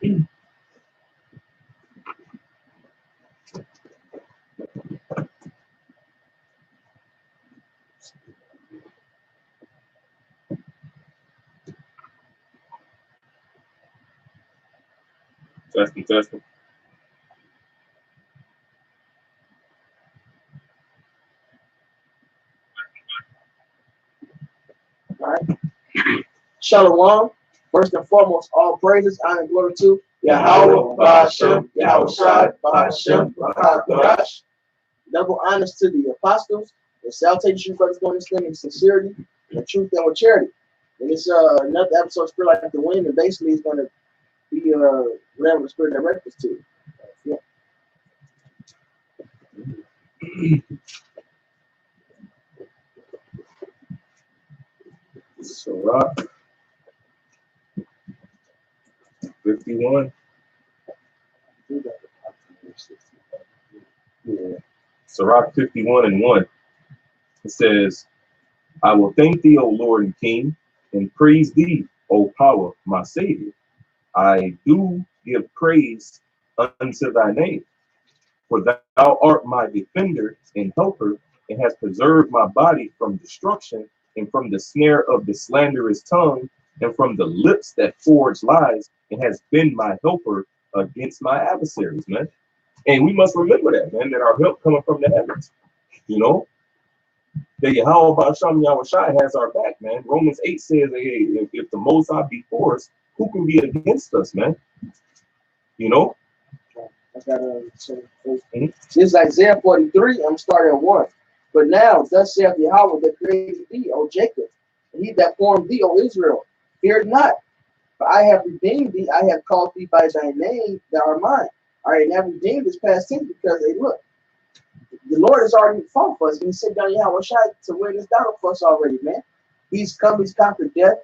Testing, testing. All right. Shalom. First and foremost, all praises, honor, and glory to Yahweh, Ba'ashem, Yahweh Shai, Ba'ashem, Ba'akarash. Double honors to the apostles, the salutations, brothers, going to in sincerity, and truth, and with charity. And it's another episode of Spirit Like the Wind, and basically it's going to be whatever the Spirit directs us to. Yeah. Sirach 51. Yeah. Sirach 51 and 1. It says, I will thank thee, O Lord and King, and praise thee, O power, my Savior. I do give praise unto thy name, for thou art my defender and helper, and hast preserved my body from destruction, and from the snare of the slanderous tongue, and from the lips that forge lies, and has been my helper against my adversaries, man. And we must remember that, man, that our help coming from the heavens, you know, that Yahweh Ba'ashem Yahweh Shai has our back, man. Romans 8 says, hey, if the Most High be for us, who can be against us, man? You know? I got This is Isaiah 43. I'm starting at 1. But now, thus saith Yahweh that created thee, O Jacob, and he that formed thee, O Israel. Fear not, for I have redeemed thee. I have called thee by thy name, thou art mine. All right, now redeemed is past tense because, hey, look, the Lord has already fought for us. He said down Yahweh Shai to win this battle for us already, man. He's come, he's conquered death,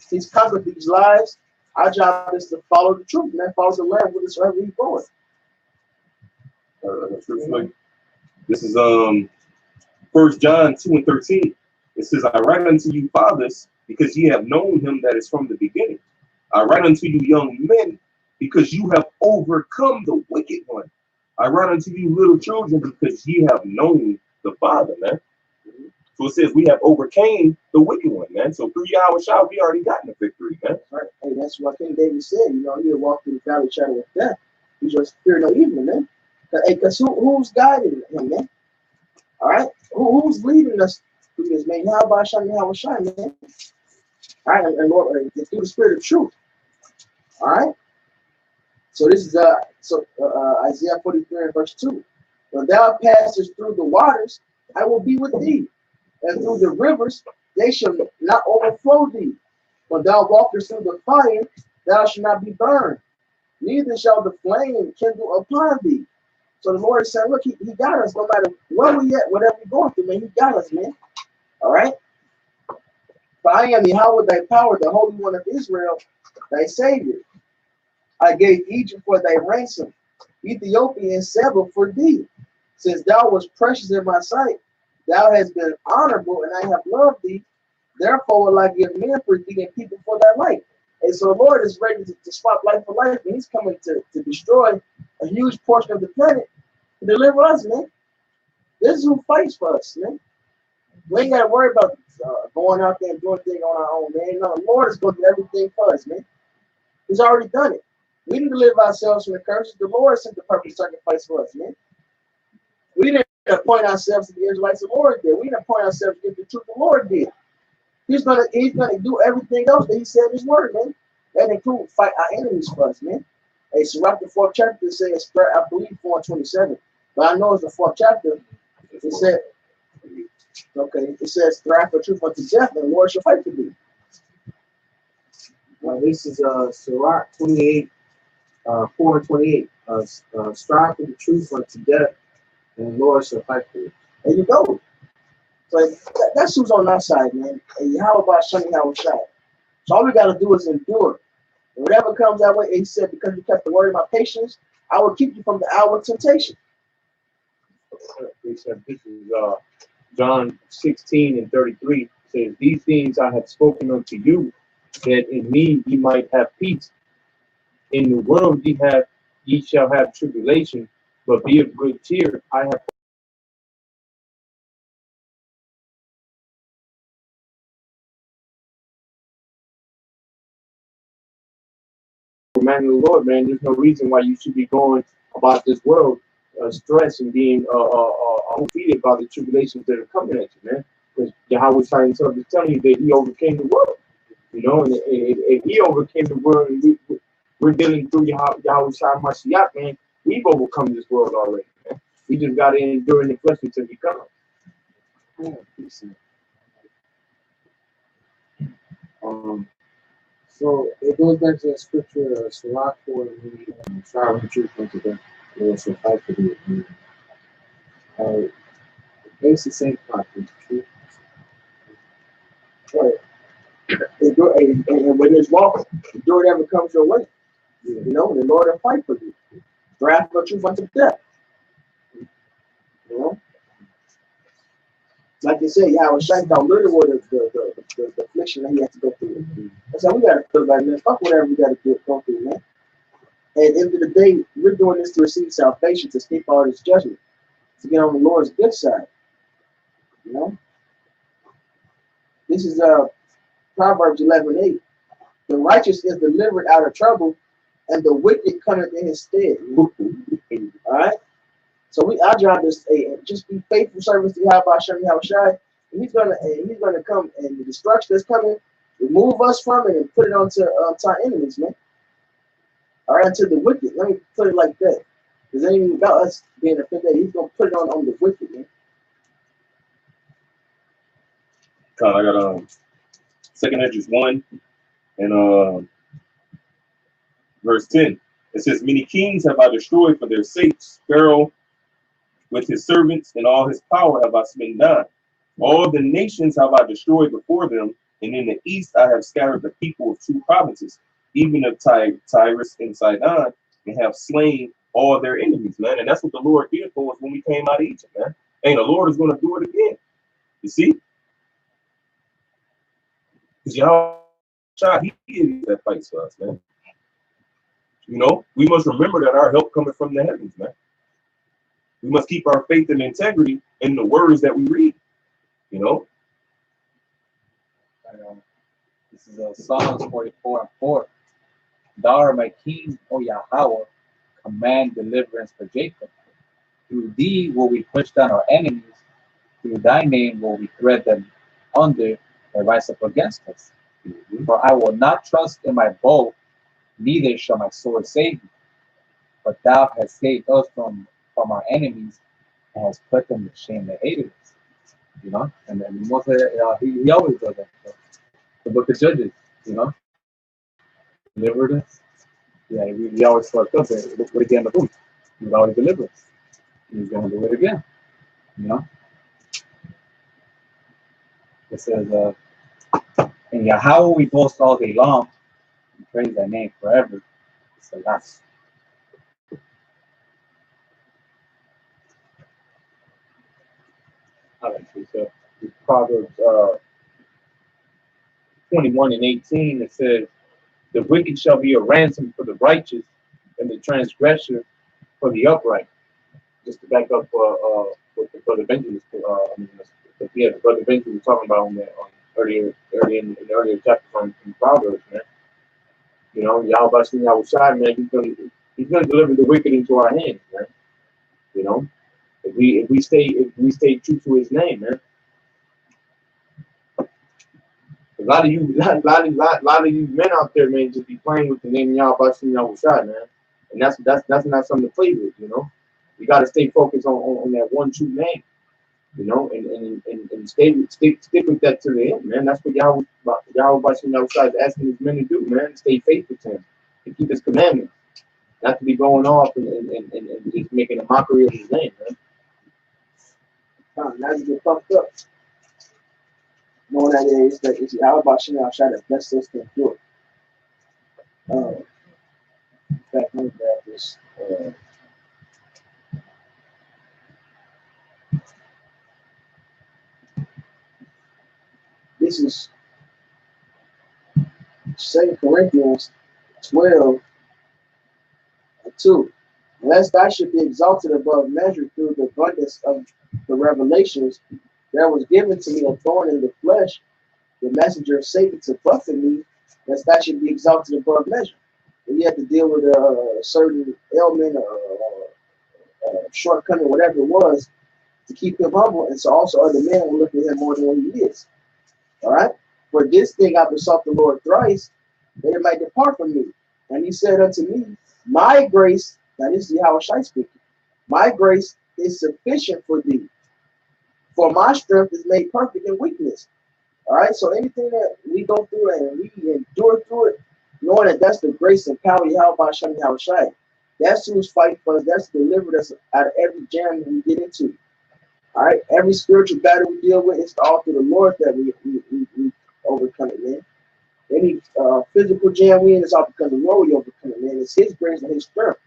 he's conquered these lies. Our job is to follow the truth, man. Follow the Lamb with us wherever he's going. This is 1 John 2 and 13. It says, I write unto you, fathers, because ye have known him that is from the beginning. I write unto you, young men, because you have overcome the wicked one. I write unto you, little children, because ye have known the Father, man. So it says we have overcame the wicked one, man. So through Yahweh Shai, we already gotten the victory, man. Right. Hey, that's what King David said. You know, he walked through the valley shadow of death. He just feared no evil, man. Hey, because who's guiding him, man? All right? Who's leading us through this, man? How about Yahweh Shai, man? All right, and Lord, it's through the spirit of truth. All right? So this is Isaiah 43 and verse 2. When thou passest through the waters, I will be with thee, and through the rivers they shall not overflow thee. When thou walkest through the fire, thou shalt not be burned, neither shall the flame kindle upon thee. So the Lord said, look, he got us no matter where we at, whatever we're going through, man, he got us, man. All right? For I am Yahweh thy power, the Holy One of Israel, thy Savior. I gave Egypt for thy ransom, Ethiopia and Seba for thee. Since thou wast precious in my sight, thou hast been honorable, and I have loved thee. Therefore will I give men for thee and people for thy life. And so the Lord is ready to swap life for life, and he's coming to destroy a huge portion of the planet to deliver us, man. This is who fights for us, man. We ain't got to worry about going out there and doing things on our own, man. No, the Lord is going to do everything for us, man. He's already done it. We didn't deliver ourselves from the curses. The Lord sent the perfect sacrifice for us, man. We didn't appoint ourselves to the Israelites. The Lord did. We didn't appoint ourselves to get the truth. The Lord did. He's gonna do everything else that he said in his word, man. That includes fight our enemies for us, man. Hey, so right the 4th chapter says, I believe 4:27, but I know it's the 4th chapter. It said, okay, it says, strive for truth unto death, and the Lord shall fight for thee. This is Sirach 28, 4 and 28. Strive for the truth unto death, and the Lord shall fight for you. There you go. So that's who's on our side, man. And how about showing Yahweh Shai? So all we got to do is endure. And whatever comes our way, he said, because you kept the word of my patience, I will keep you from the hour of temptation. This is John 16 and 33. Says, these things I have spoken unto you, that in me ye might have peace. In the world ye shall have tribulation, but be of good cheer. I have man of the Lord, man. There's no reason why you should be going about this world stressed and being defeated by the tribulations that are coming at you, man. Because Yahweh is telling you that He overcame the world, you know, and He overcame the world, and we're dealing through Yahweh Shai Mashiach, man. We've overcome this world already, man. We just got to endure in the flesh until He comes. So it goes back to that scripture, Sirach 4, and strive the truth unto them. Lord shall fight for thee. It's the same concept, truth. Right. And when there's walk, endure whatever comes your way. You know, the Lord will fight for you. Draft for truth unto death. You know? Like you say, Yahweh Shai got rid of the affliction that he had to go through. That's how we gotta feel about it, man. Fuck whatever we gotta go through, man. And at the end of the day, we're doing this to receive salvation, to escape all this judgment, to get on the Lord's good side. You know? This is Proverbs 11:8. The righteous is delivered out of trouble, and the wicked cometh in his stead. All right? So our job is just be faithful servants to Yahweh Shai, and he's gonna come, and the destruction that's coming, remove us from it and put it onto our enemies, man. All right, to the wicked. Let me put it like that. Because it ain't even about us being offended. He's gonna put it on the wicked, man. I got 2 Edges 1 and verse 10. It says, many kings have I destroyed for their sakes. Pharaoh with his servants and all his power have I smitten down. All the nations have I destroyed before them, and in the east I have scattered the people of 2 provinces, even of Tyrus and Sidon, and have slain all their enemies, man. And that's what the Lord did for us when we came out of Egypt, man. And the Lord is going to do it again. You see? Because y'all, He is that fights for us, man. You know, we must remember that our help coming from the heavens, man. We must keep our faith and integrity in the words that we read, you know. This is Psalms 44:4. Thou art my king, O Yahweh, command deliverance for Jacob. Through thee will we push down our enemies. Through thy name will we tread them under and rise up against us. For I will not trust in my bow, neither shall my sword save me. But thou hast saved us from our enemies and has put them to shame that hated us. You know, and then he always does that. So, the book of Judges, you know, delivered us. Yeah, we always fucked up. But look what again, boom, he was always delivered us. He's gonna do it again. You know, it says, "In Yahweh we boast all day long, and praise thy name forever." It's the last. So Proverbs 21:18, it says, the wicked shall be a ransom for the righteous, and the transgressor for the upright. Just to back up what the brother Benjamin the brother Benjamin was talking about on that earlier in the earlier chapter from Proverbs, man. You know, Yahweh Shai, man, he's gonna deliver the wicked into our hands, man. You know, if we stay true to his name, man. A lot of you men out there, man, just be playing with the name of Yahweh Shai, man. And that's not something to play with, you know. You got to stay focused on that one true name, you know, and stick with that to the end, man. That's what Yahweh Shai is asking his men to do, man. Stay faithful to him, to keep his commandments, not to be going off and just making a mockery of his name, man. Now you get fucked up. Knowing that it's Yahweh Shai that bless us to endure. In fact, let me grab this. This is 2 Corinthians 12, 2. Lest I should be exalted above measure through the abundance of the revelations, there was given to me a thorn in the flesh, the messenger of Satan to buffet me, lest I should be exalted above measure. And you have to deal with a certain ailment or shortcoming, whatever it was, to keep him humble. And so also other men will look at him more than what he is. All right? For this thing I besought the Lord thrice, that it might depart from me. And he said unto me, my grace, now this is Yahushua speaking, my grace is sufficient for thee, for my strength is made perfect in weakness. All right, so anything that we go through and we endure through it, knowing that that's the grace and power Yahushua, that's who's fighting for us. That's delivered us out of every jam that we get into. All right, every spiritual battle we deal with, it's all through the Lord that we overcome it, man. Any physical jam we in, it's all because of the Lord we overcome it, man. It's His grace and His strength.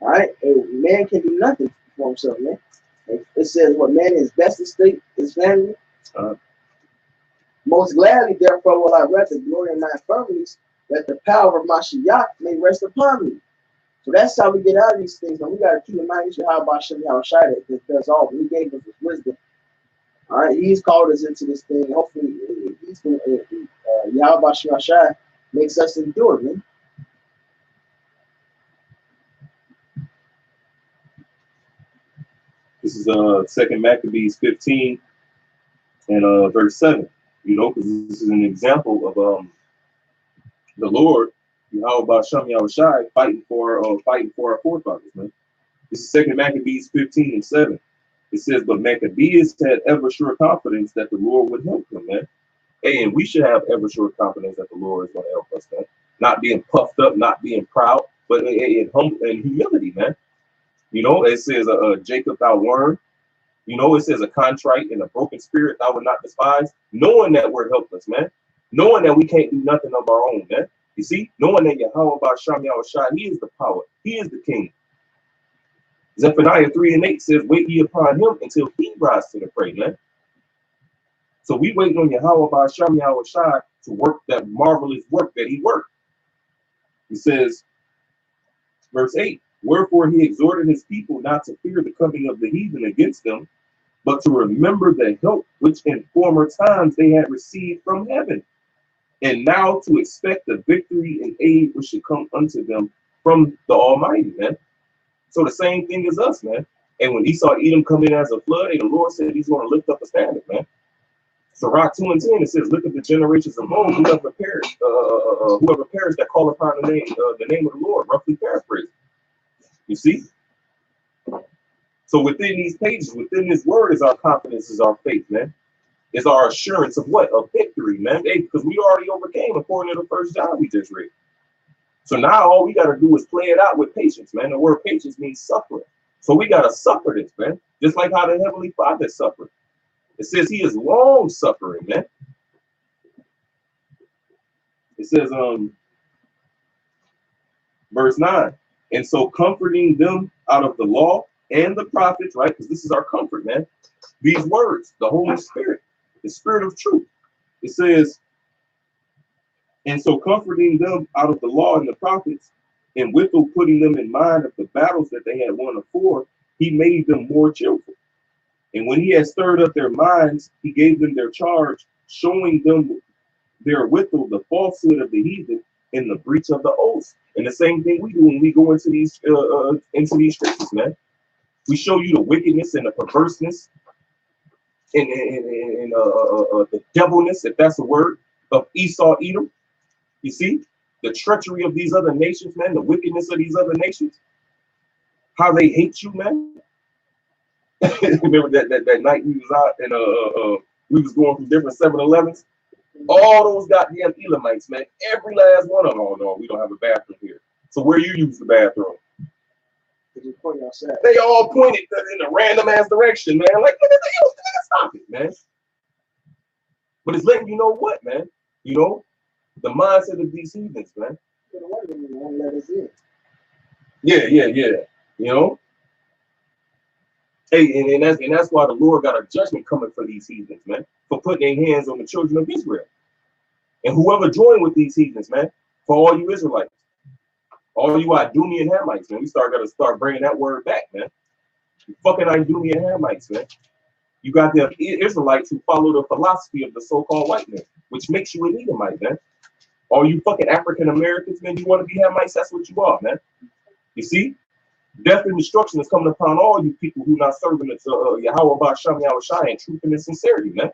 All right, and man can do nothing for himself, man. It says, what man is best estate is family. Most gladly, therefore, will I rather glory in my infirmities, that the power of my Mashiach may rest upon me. So that's how we get out of these things. And we got to keep in mind, how about Yahushua that does all. He gave us his wisdom. All right, he's called us into this thing. Hopefully, he's going to, Yahushua makes us endure, man. This is 2 Maccabees 15 and verse 7. You know, because this is an example of the Lord, Yahushua, fighting for our forefathers, man. This is 2 Maccabees 15 and 7. It says, but Maccabeus had ever sure confidence that the Lord would help him, man. Hey, and we should have ever sure confidence that the Lord is going to help us, man. Not being puffed up, not being proud, but in humble and humility, man. You know, it says, Jacob, thou worm. You know, it says a contrite and a broken spirit thou would not despise, knowing that we're helpless, man. Knowing that we can't do nothing of our own, man. You see, knowing that Yahushua, he is the power, he is the king. Zephaniah 3 and 8 says, wait ye upon him until he rise to the prey, man. So we waiting on Yahushua to work that marvelous work that he worked. He says, verse 8, wherefore he exhorted his people not to fear the coming of the heathen against them, but to remember the help which in former times they had received from heaven, and now to expect the victory and aid which should come unto them from the Almighty, man. So the same thing as us, man. And when Esau Edom come in as a flood, the Lord said he's going to lift up a standard, man. Sirach 2 and 10, it says, look at the generations of old, whoever perished that call upon the name of the Lord, roughly paraphrased. You see? So within these pages, within this word is our confidence, is our faith, man. Is our assurance of what? Of victory, man. Because we already overcame according to the first John we just read. So now all we got to do is play it out with patience, man. The word patience means suffering. So we got to suffer this, man. Just like how the Heavenly Father suffered. It says he is long suffering, man. It says, verse 9, and so comforting them out of the law and the prophets, right? Because this is our comfort, man. These words, the Holy Spirit, the Spirit of truth. It says, and so comforting them out of the law and the prophets, and withal putting them in mind of the battles that they had won afore, he made them more cheerful. And when he had stirred up their minds, he gave them their charge, showing them therewithal the falsehood of the heathen and the breach of the oath. And the same thing we do when we go into these scriptures, man. We show you the wickedness and the perverseness and the devilness, if that's a word, of Esau Edom. You see the treachery of these other nations, man. The wickedness of these other nations. How they hate you, man. Remember that night we was out and we was going through different 7-Elevens. All those goddamn Elamites, man. Every last one of them. Oh no, we don't have a bathroom here. So where you use the bathroom? They all pointed in a random ass direction, man. Like, stop it, man. But it's letting you know what, man. You know, the mindset of these heathens, man. Yeah. You know. Hey, and that's why the Lord got a judgment coming for these heathens, man, for putting their hands on the children of Israel. And whoever joined with these heathens, man, for all you Israelites. All you Idumean Hamites, man. We gotta start bringing that word back, man. You fucking Idumean Hamites, man. You got the Israelites who follow the philosophy of the so-called white man, which makes you an Edomite, man. All you fucking African Americans, man, you want to be Hamites, that's what you are, man. You see? Death and destruction is coming upon all you people who not serving it to Yahweh Ba'Shem Yahushai in truth and in sincerity, man.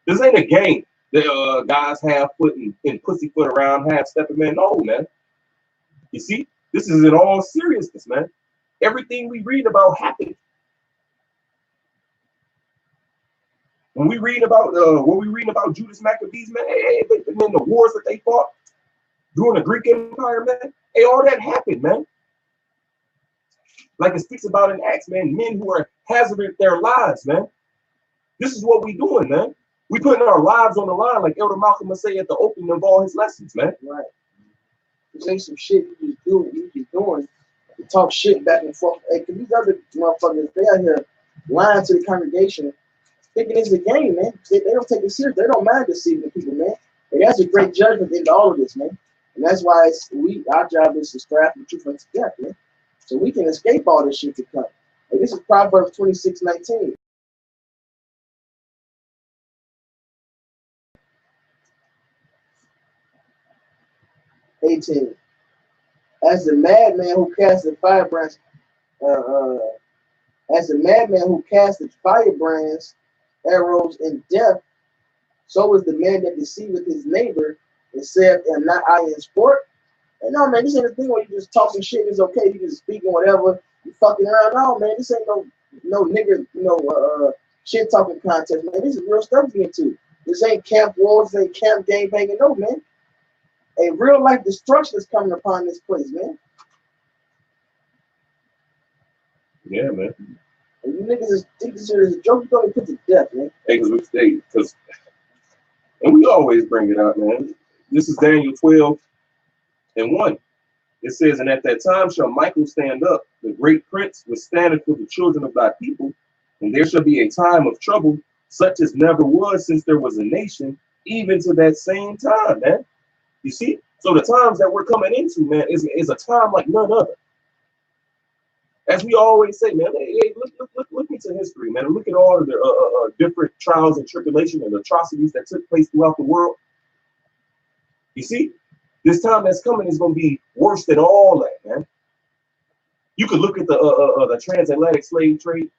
This ain't a game. The guys half foot and pussyfoot around, half stepping, man. No, man. You see? This is in all seriousness, man. Everything we read about happened. When we read about Judas Maccabees, man, man, the wars that they fought during the Greek Empire, man, hey, all that happened, man. Like it speaks about in Acts, man, men who are hazarding their lives, man. This is what we doing, man. We putting our lives on the line, like Elder Malcolm would say at the opening of all his lessons, man. Right. This ain't some shit you just doing to talk shit back and forth. Hey, cause these other motherfuckers, they out here lying to the congregation, thinking it's a game, man. They don't take it serious. They don't mind deceiving people, man. And that's a great judgment into all of this, man. And that's why our job is to strive for truth unto death, man. So we can escape all this shit to come. And this is Proverbs 26:19. As the madman who cast the firebrands, as the madman who cast the firebrands, arrows in death, so is the man that deceiveth his neighbor and saith, "Am not I in sport?" And no, man, this ain't a thing where you just talking shit. It's okay. You just speaking whatever. You fucking around. No, man, this ain't no nigga, shit talking contest, man. This is real stuff being too. This ain't camp wars. This ain't camp gang banging. No, man. A real life destruction is coming upon this place, man. Yeah, man. And you niggas think this shit is a joke. You're gonna put to death, man. Hey, and we always bring it out, man. This is Daniel 12:1. It says, "And at that time shall Michael stand up, the great prince, which standeth for the children of thy people, and there shall be a time of trouble, such as never was since there was a nation, even to that same time," man. You see? So the times that we're coming into, man, is a time like none other. As we always say, man, hey, look into history, man, and look at all of the different trials and tribulation and atrocities that took place throughout the world. You see? This time that's coming is going to be worse than all that, man. You could look at the transatlantic slave trade.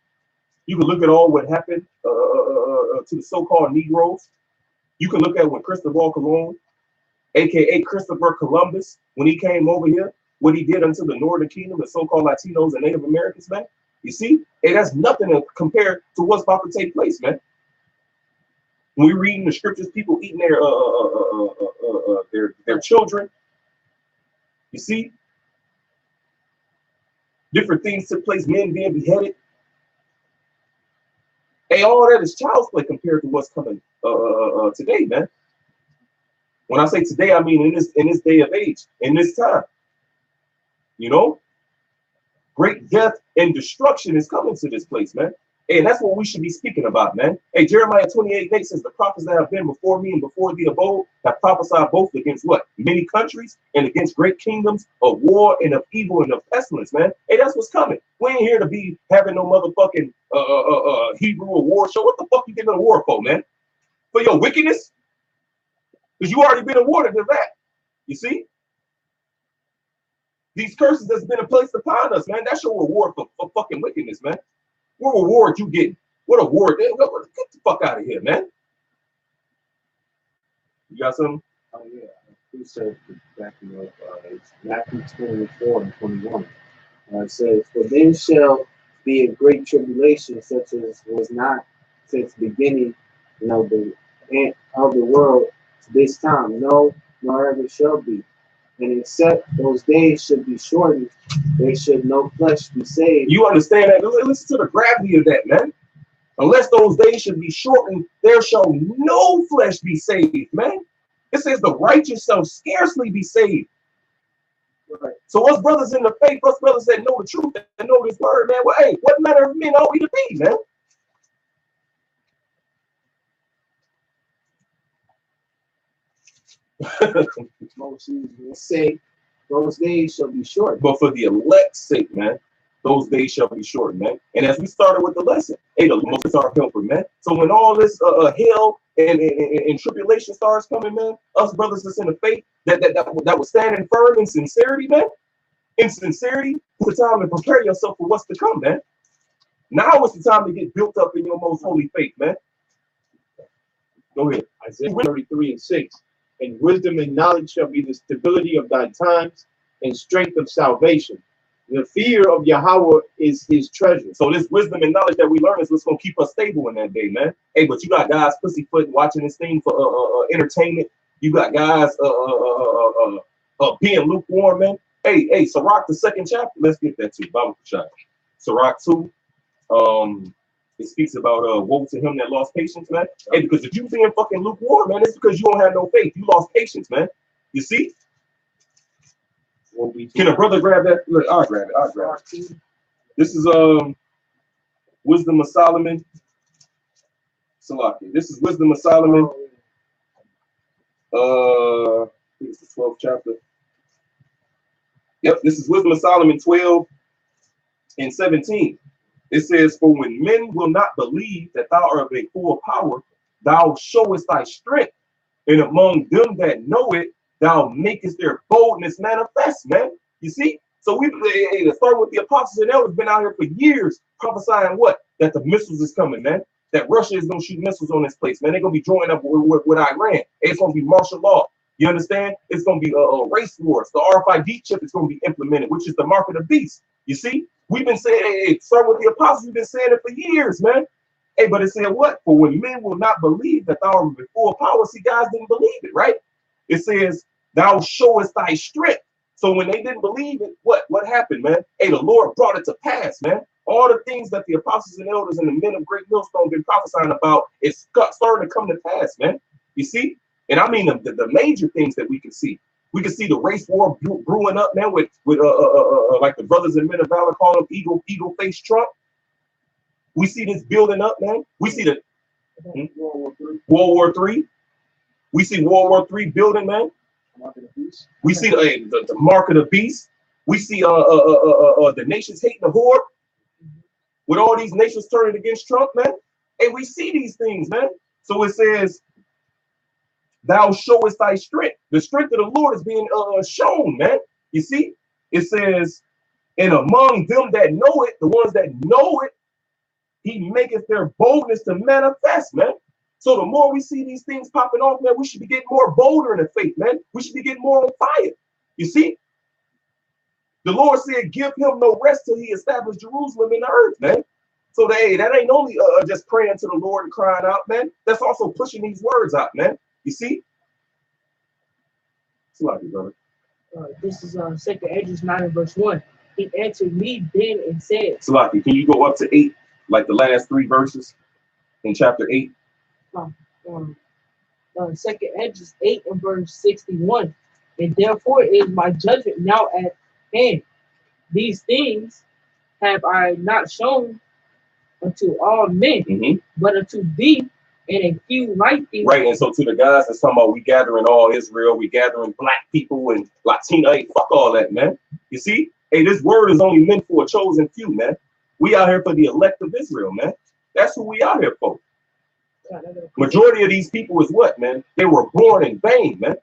You can look at all what happened to the so-called Negroes. You can look at when Christopher Colon, aka Christopher Columbus, when he came over here, what he did unto the Northern Kingdom, the so-called Latinos and Native Americans, man. You see, hey, that's nothing to compare to what's about to take place, man. When we read in the scriptures, people eating their children. You see, different things took place, men being beheaded. Hey, all that is child's play compared to what's coming today, man. When I say today, I mean in this day of age, in this time. You know, great death and destruction is coming to this place, man. And that's what we should be speaking about, man. Hey, Jeremiah 28:8 says, "The prophets that have been before me and before thee of old have prophesied both against what? Many countries and against great kingdoms of war and of evil and of pestilence," man. Hey, that's what's coming. We ain't here to be having no motherfucking Hebrew war show. What the fuck you getting a war for, man? For your wickedness? Because you already been awarded to that. You see? These curses that's been placed upon us, man, that's your reward for fucking wickedness, man. What reward you getting? What award? Get the fuck out of here, man. You got something? Oh, yeah. Who said backing up? It's Matthew 24:21. It says, "For then shall be a great tribulation, such as was not since the beginning, of the world to this time, no, nor ever shall be. And except those days should be shortened, there should no flesh be saved." You understand that? Listen to the gravity of that, man. Unless those days should be shortened, there shall no flesh be saved, man. It says the righteous shall scarcely be saved. Right. So us brothers in the faith, us brothers that know the truth and know this word, man, well, hey, what manner of men are we to be, man? Moses will say, Those days shall be short. But for the elect's sake, man, those days shall be short, man. And as we started with the lesson, hey, the Most is our helper, man. So when all this hell and tribulation starts coming, man, us brothers that's in the faith that was standing firm in sincerity, man. In sincerity, it's the time to prepare yourself for what's to come, man. Now is the time to get built up in your most holy faith, man. Go ahead. Isaiah 33:6. And wisdom and knowledge shall be the stability of thy times and strength of salvation. The fear of Yahweh is his treasure. So this wisdom and knowledge that we learn is what's going to keep us stable in that day, man. Hey, but you got guys pussyfooting watching this thing for entertainment. You got guys being lukewarm, man. Hey, Sirach, the 2nd chapter. Let's get that too. Bible shot. Sirach 2. It speaks about woe to him that lost patience, man. Hey, because if you being fucking lukewarm, man, it's because you don't have no faith. You lost patience, man. You see? Can a brother grab that? Look, I'll grab it. This is Wisdom of Solomon. Salaki. This is Wisdom of Solomon. I think it's the 12th chapter. Yep, this is Wisdom of Solomon 12 and 17. It says, for when men will not believe that thou art of a full power, thou showest thy strength, and among them that know it, thou makest their boldness manifest, man. You see? So we start with the apostles and elders been out here for years prophesying what? That the missiles is coming, man. That Russia is going to shoot missiles on this place, man. They're going to be joining up with Iran. It's going to be martial law. You understand? It's going to be race wars. The RFID chip is going to be implemented, which is the mark of the beast. You see? We've been saying, hey, start with the apostles. We've been saying it for years, man. Hey, but it said what? For when men will not believe that thou art before power, see, guys didn't believe it, right? It says, thou showest thy strength. So when they didn't believe it, what happened, man? Hey, the Lord brought it to pass, man. All the things that the apostles and elders and the men of great millstone been prophesying about, it's starting to come to pass, man. You see? And I mean the major things that we can see. We can see the race war brewing up, man, with like the brothers and men of valor call him eagle face Trump. We see this building up, man. We see the World War III. We see World War III building, man. We see the mark of the beast. We see the nations hating the horde. With all these nations turning against Trump, man. Hey, we see these things, man. So it says, thou showest thy strength. The strength of the Lord is being shown, man. You see? It says, and among them that know it, the ones that know it, he maketh their boldness to manifest, man. So the more we see these things popping off, man, we should be getting more bolder in the faith, man. We should be getting more on fire. You see? The Lord said, give him no rest till he established Jerusalem in the earth, man. So that ain't only just praying to the Lord and crying out, man. That's also pushing these words out, man. You see? Salaki, brother. This is 2nd Esdras 9 and verse 1. He answered me then and said, Salaki, can you go up to 8, like the last 3 verses in chapter 8? 2nd Esdras 8 and verse 61. And therefore is my judgment now at hand. These things have I not shown unto all men, but unto thee and a few like thee. Right, and so to the guys that's talking about we gathering all Israel, we gathering black people and Latino, hey, fuck all that, man. You see? Hey, this word is only meant for a chosen few, man. We out here for the elect of Israel, man. That's who we out here for. Majority of these people is what, man? They were born in vain, man.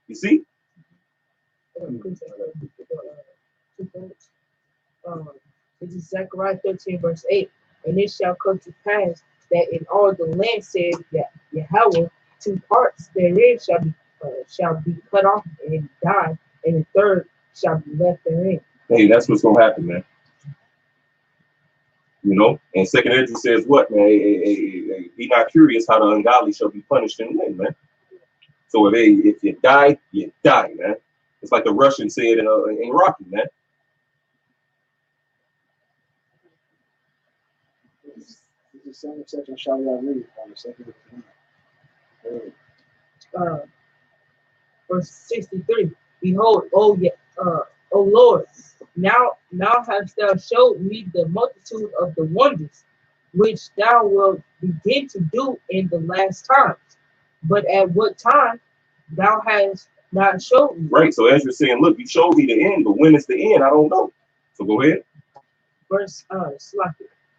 You see? This is Zechariah 13 verse 8. And it shall come to pass that in all the land, said Yahweh, 2 parts therein shall be cut off and die, and the third shall be left therein. Hey, that's what's gonna happen, man. You know, and 2nd Esdras says what, man? Be not curious how the ungodly shall be punished and win, man. So if you die, man. It's like the Russians said in Rocky, man. The same section shall I read on the 2nd. Verse 63. Behold, O Lord, now hast thou showed me the multitude of the wonders which thou wilt begin to do in the last times. But at what time thou hast not showed me. Right. So as you're saying, look, you showed me the end, but when is the end? I don't know. So go ahead. Verse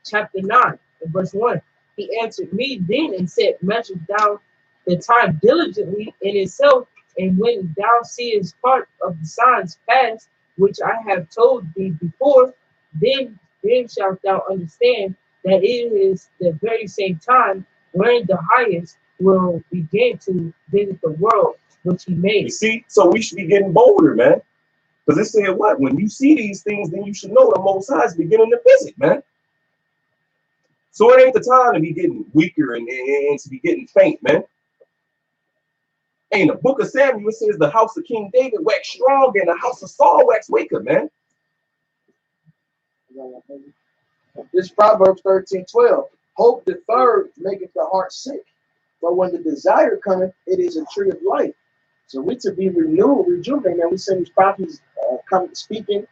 chapter 9 and verse 1. He answered me then and said, measure down the time diligently in itself, and when thou seest part of the signs past, which I have told thee before, then shalt thou understand that it is the very same time when the highest will begin to visit the world which he You made. see, so we should be getting bolder, man. Because it said what? When you see these things, then you should know the Most High is beginning to visit, man. So it ain't the time to be getting weaker and to be getting faint, man. And the book of Samuel says the house of King David waxed strong and the house of Saul waxed weaker, man. This Proverbs 13:12. Hope deferred maketh the heart sick, but when the desire cometh, it is a tree of life. So we to be renewed, rejuvenated, and we see these prophecies coming speaking,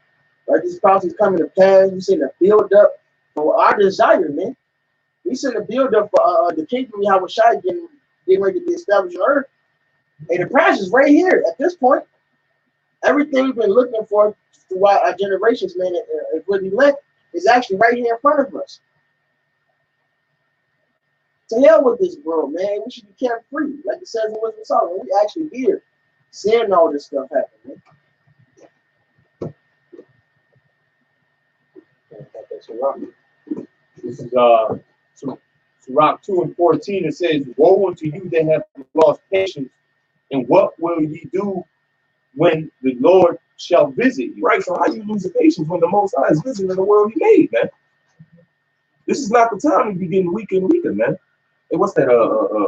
right? These prophecies coming to pass. We see the build up for our desire, man. We see the build up for the kingdom of Yahweh Shai getting ready to be established on earth. And the prize is right here at this point. Everything we've been looking for throughout our generations, man, and what we left is actually right here in front of us. To hell with this world, man. We should be carefree, like it says in Wisdom Solomon. We actually here, seeing all this stuff happen, man. This is Sirach 2 and 14. It says, woe unto you that have lost patience, and what will ye do when the Lord shall visit you? Right. So how you lose the patience when the Most High is visiting the world he made, man? This is not the time to be getting weaker and weaker, man. Hey, what's that?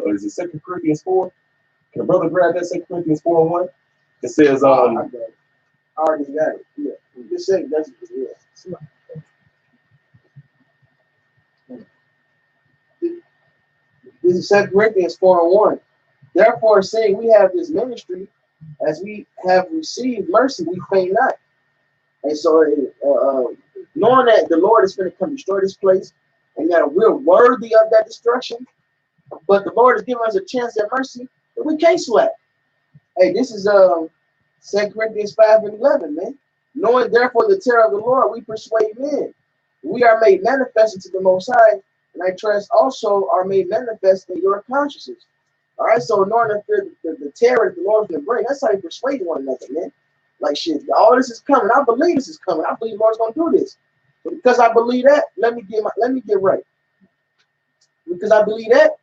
Is it 2 Corinthians 4? Can a brother grab that 2 Corinthians 4 and 1? It says, I already got it. Yeah. This thing, that's yeah. This is 2 Corinthians 4 and 1. Therefore, saying we have this ministry, as we have received mercy, we faint not. And so, knowing that the Lord is going to come destroy this place, and that we're worthy of that destruction, but the Lord has given us a chance at mercy that we can't slack. Hey, this is 2 Corinthians 5 and 11, man. Knowing therefore the terror of the Lord, we persuade men. We are made manifest unto the Most High, and I trust also are made manifest in your consciences. All right, so knowing the terror that the Lord is going to bring, that's how you persuade one another, man. Like shit, all this is coming. I believe this is coming. I believe the Lord's going to do this. But because I believe that, let me get right. Because I believe that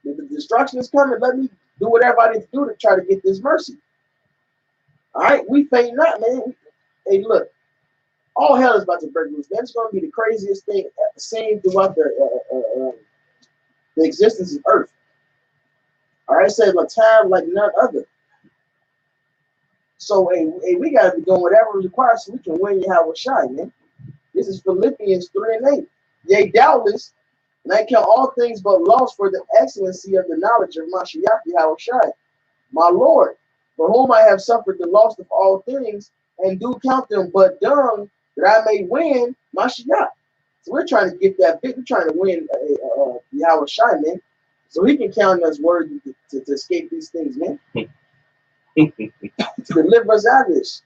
the destruction is coming, let me do whatever I need to do to try to get this mercy. All right, we faint not, man. Hey, look, all hell is about to break loose, man. It's going to be the craziest thing seen throughout the existence of Earth. All right, says a time like none other. So, hey, we got to be doing whatever is required so we can win Yahweh Shai, man. This is Philippians 3 and 8. Yea, doubtless, and I count all things but loss for the excellency of the knowledge of Mashiach Yahweh Shai, my Lord, for whom I have suffered the loss of all things, and do count them but dung, that I may win Mashiach. So we're trying to get that big. We're trying to win Yahweh Shai, man. So he can count us worthy to escape these things, man. To deliver us out of this.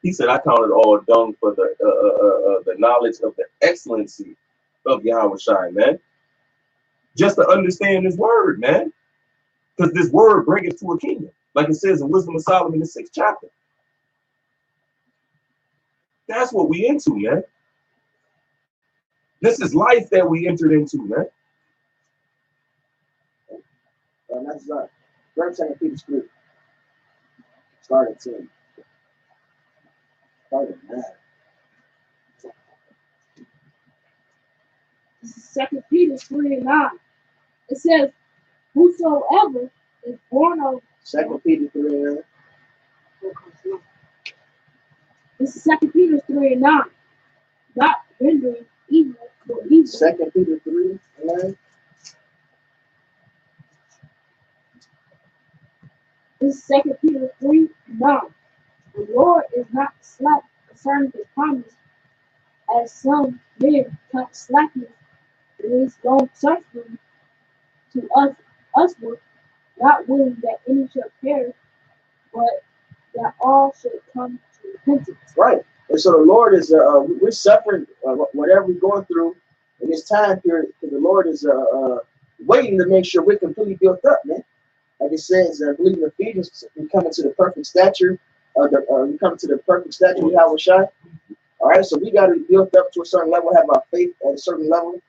He said, I counted all dung for the knowledge of the excellency of Yahweh Shai, man. Just to understand his word, man. Because this word bringeth to a kingdom. Like it says in Wisdom of Solomon, the 6th chapter. That's what we into, man. This is life that we entered into, man. That's right. Verse 2 Peter 3. Start at 10. Start at 9. This is 2 Peter 3 and 9. It says, whosoever is born of 2 Peter 3 and 9. This is 2 Peter 3 and 9. Not rendering evil for evil. 2 Peter 3 and 9. This is 2 Peter 3 and 9. The Lord is not slack concerning his promise, as some men count slackness, but is long suffering to usward, not willing that any should perish, but that all should come to repentance. Right. And so the Lord is, we're suffering whatever we're going through in this time period. The Lord is waiting to make sure we're completely built up, man. Like it says, I believe in Ephesians, we come into the perfect stature. We come to the perfect stature of Yahweh Shai. All right, so we got to be built up to a certain level, have our faith at a certain level.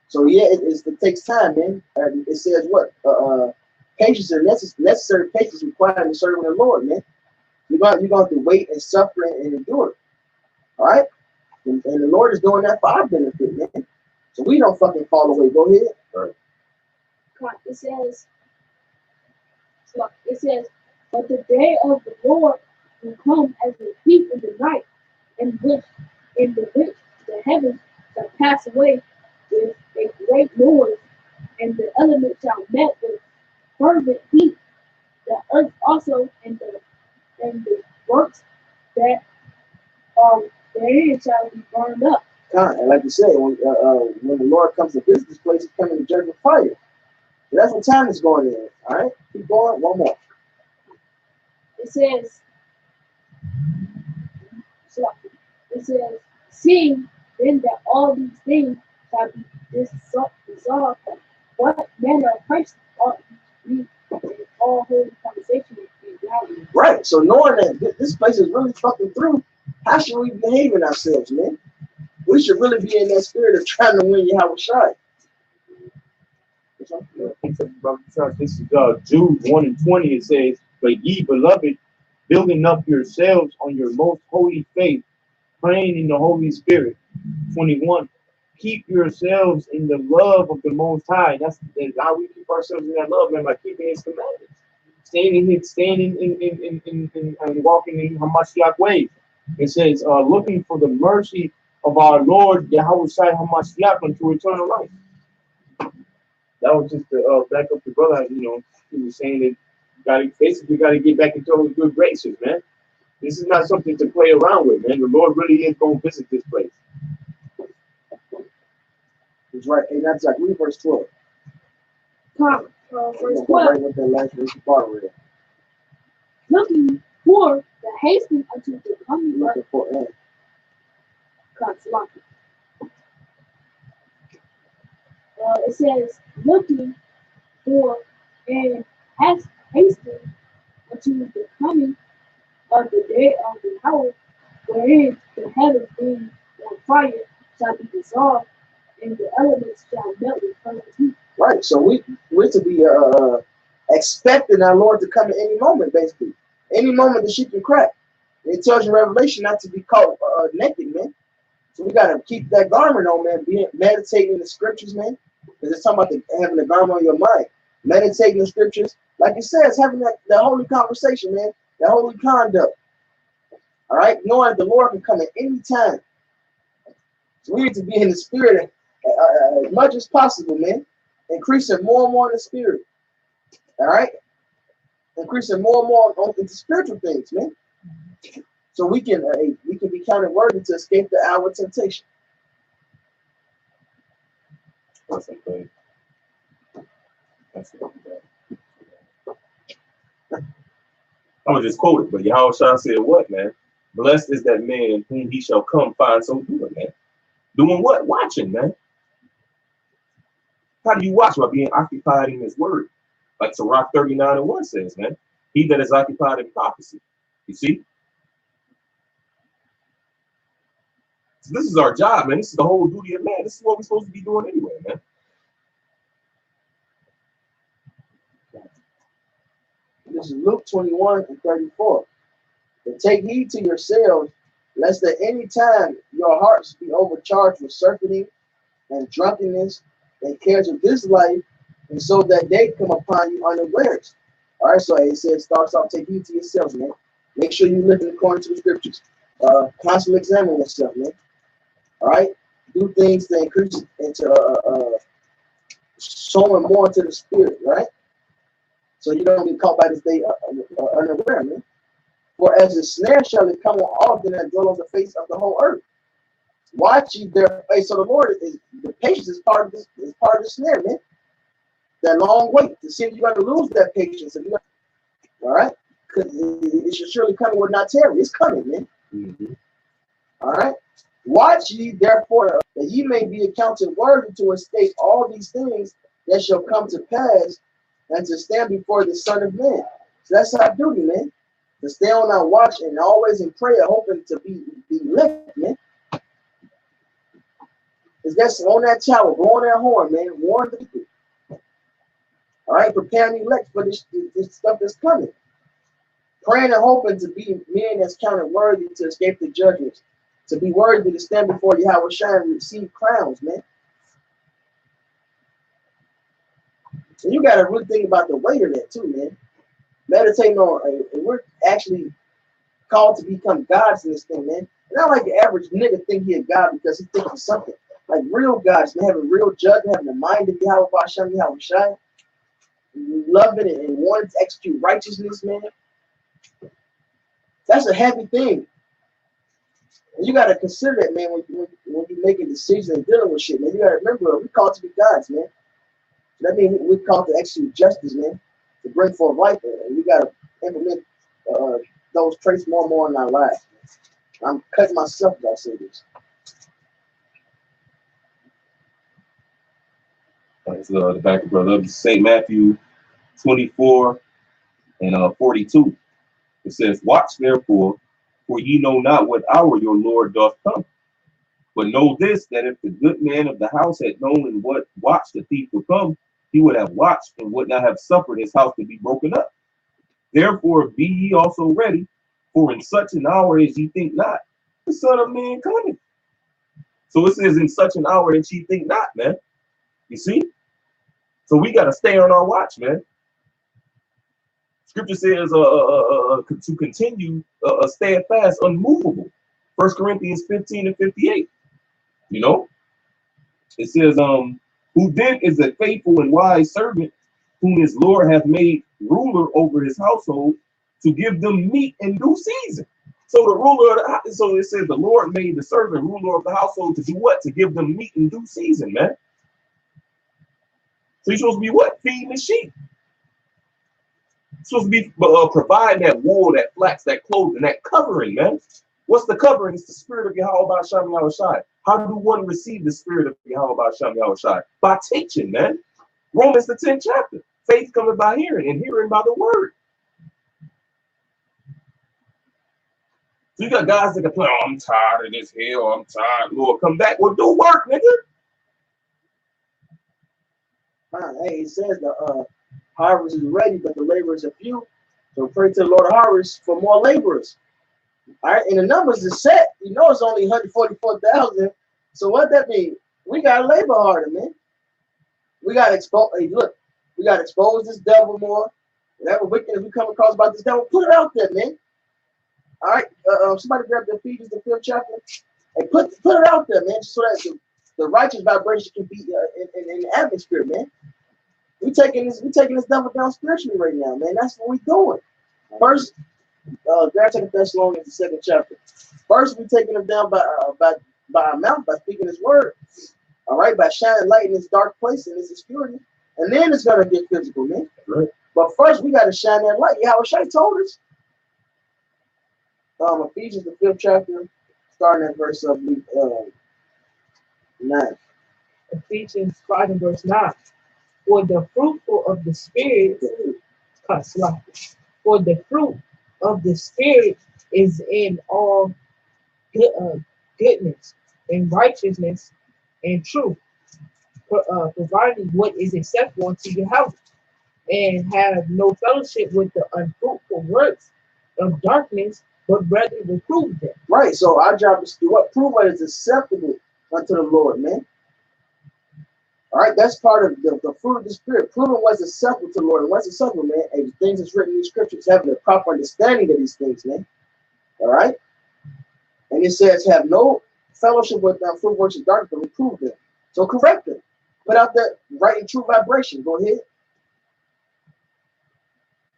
So yeah, it takes time, man. It says what? Patience and necessary patience required in serving the Lord, man. You're going to have to wait and suffer and endure. All right, and the Lord is doing that for our benefit, man. So we don't fucking fall away. Go ahead. Right. It says, but the day of the Lord will come as a thief in the night, in the which the heavens shall pass away with a great noise, and the elements shall melt with fervent heat. The earth also and the works that therein shall be burned up. And like you said, when the Lord comes to visit this place, He's coming to judge with fire. So that's what time is going in. All right, keep going. One more. It says, seeing then that all these things shall be dissolved, what manner of person ought we in all holy conversation and godliness? Right. So knowing that this place is really fucking through, how should we behave in ourselves, man? We should really be in that spirit of trying to win Yahweh Shai. This is Jude 1:20. It says, "But ye beloved, building up yourselves on your most holy faith, praying in the Holy Spirit." 21. Keep yourselves in the love of the Most High. That's how we keep ourselves in that love, man, by keeping His commandments, standing in and walking in Hamashiach ways. It says, looking for the mercy of our Lord Yahweh Shai Hamashiach unto eternal life. That was just to back up the brother. You know, he was saying that basically got to get back into those good graces, man. This is not something to play around with, man. The Lord really is going to visit this place. That's right. And that's like read verse 12. Verse 12. Right with that last verse part with it. Looking for the hastening unto the coming Looking for it says, looking for and hastening unto the coming of the day of the hour, wherein the heavens being on fire shall be dissolved, and the elements shall melt with fervent heat. Right. So we're to be expecting our Lord to come at any moment, basically. Any moment the shit can crack. It tells you in Revelation not to be caught naked, man. So we gotta keep that garment on, man. Meditating in the scriptures, man. Because it's talking about having the garment on your mind. Meditating the scriptures, like it says, having that holy conversation, man. That holy conduct. All right, knowing the Lord can come at any time. So we need to be in the spirit as much as possible, man. Increasing more and more in the spirit. All right, increasing more and more into spiritual things, man. So we can be counted worthy to escape the hour of temptation. That's okay. I was just quoted, but Yahweh Shai said what, man? Blessed is that man whom he shall come find so doing, man. Doing what? Watching, man. How do you watch? By being occupied in his word. Like Sirach 39:1 says, man. He that is occupied in prophecy. You see? So this is our job, man. This is the whole duty of man. This is what we're supposed to be doing anyway, man. This is Luke 21:34. But take heed to yourselves, lest at any time your hearts be overcharged with surfeiting and drunkenness and cares of this life, and so that day come upon you unawares. All right, so it says, starts off, take heed to yourselves, man. Make sure you live according to the scriptures. Constantly examine yourself, man. All right, do things to increase into sowing more into the spirit, right? So you don't get caught by this day unaware, man. For as a snare shall it come on all them that dwell on the face of the whole earth. Watch ye their face. So the Lord is the patience is part of this, is part of the snare, man. that long wait to see if you're going to lose that patience. If you're all right? Because it should surely come with not tarry. It's coming, man. Mm-hmm. All right? Watch ye therefore that ye may be accounted worthy to escape all these things that shall come to pass and to stand before the Son of Man. So that's our duty, man. To stay on our watch and always in prayer, hoping to be lifted, man. Because that's on that tower, blow on that horn, man. Warn the people. All right, preparing the elect for this stuff that's coming. Praying and hoping to be men that's counted worthy to escape the judgments, to be worthy to stand before Yahweh Shai and receive crowns, man. And you got to really think about the weight of that too, man. Meditating on, we're actually called to become gods in this thing, man. And not like the average nigga think he a god because he thinks of something. Like real gods, man, having real judgment, having the mind of Yahweh Hashem, Yahweh Shai, loving it and wanting to execute righteousness, man. That's a heavy thing. And you got to consider that, man, when you're making decisions and dealing with shit, man. You got to remember, we called to be gods, man. That means we called to execute justice, man, to bring forth life, and we got to implement those traits more and more in our lives. I'm cutting myself as I say this. That's the back of brother St. Matthew 24 and 42. It says, "Watch therefore, for ye know not what hour your Lord doth come. But know this, that if the good man of the house had known in what watch the thief would come, he would have watched and would not have suffered his house to be broken up. Therefore be ye also ready, for in such an hour as ye think not, the Son of Man cometh." So it says, in such an hour that ye think not, man. You see? So we got to stay on our watch, man. Scripture says to continue steadfast, unmovable. 1 Corinthians 15 and 58. You know? It says, who then is a faithful and wise servant, whom his Lord hath made ruler over his household, to give them meat in due season. So the ruler of the, so it says the Lord made the servant ruler of the household to do what? To give them meat in due season, man. So you're supposed to be what? Feeding the sheep. You're supposed to be providing that wool, that flax, that clothing, that covering, man. What's the covering? It's the spirit of Yahweh Shem Yahweh Shai. How do one receive the spirit of Yahweh Shem Yahweh Shai? By teaching, man. Romans the 10th chapter. Faith coming by hearing, and hearing by the word. So you got guys that can play, oh, I'm tired of this hell, I'm tired, Lord, come back. Well, do work, nigga. Hey, it says the harvest is ready, but the laborers are few. So pray to the Lord of harvest for more laborers. All right, and the numbers is set. You know it's only 144,000. So what that mean? We gotta labor harder, man. We gotta expose. Hey, look, we gotta expose this devil more. Whatever wickedness we come across about this devil, put it out there, man. All right, somebody grab the Ephesians, the 5th chapter. Hey, put it out there, man, just so that the righteous vibration can be in the atmosphere, man. We taking this devil down spiritually right now, man. That's what we doing. First, grab 2 Thessalonians, the 2nd chapter. First, we taking him down by our mouth, by speaking his word. All right, by shining light in this dark place and this obscurity, and then it's gonna get physical, man. Right. But first, we got to shine that light. Yahweh Shai told us. Ephesians, the 5th chapter, starting at verse 9. Ephesians 5 and verse 9. For the fruitful of the spirit, for the fruit of the spirit is in all goodness and righteousness and truth, providing what is acceptable unto your house, and have no fellowship with the unfruitful works of darkness, but rather reprove them. Right. So our job is to what? Prove what is acceptable unto the Lord, man. All right, that's part of the fruit of the spirit. Proving what's acceptable to the Lord. And what's acceptable, man, and things that's written in the scriptures, having a proper understanding of these things, man. All right. And it says, have no fellowship with them, fruit works of darkness, but reprove them. So correct them. Put out that right and true vibration. Go ahead.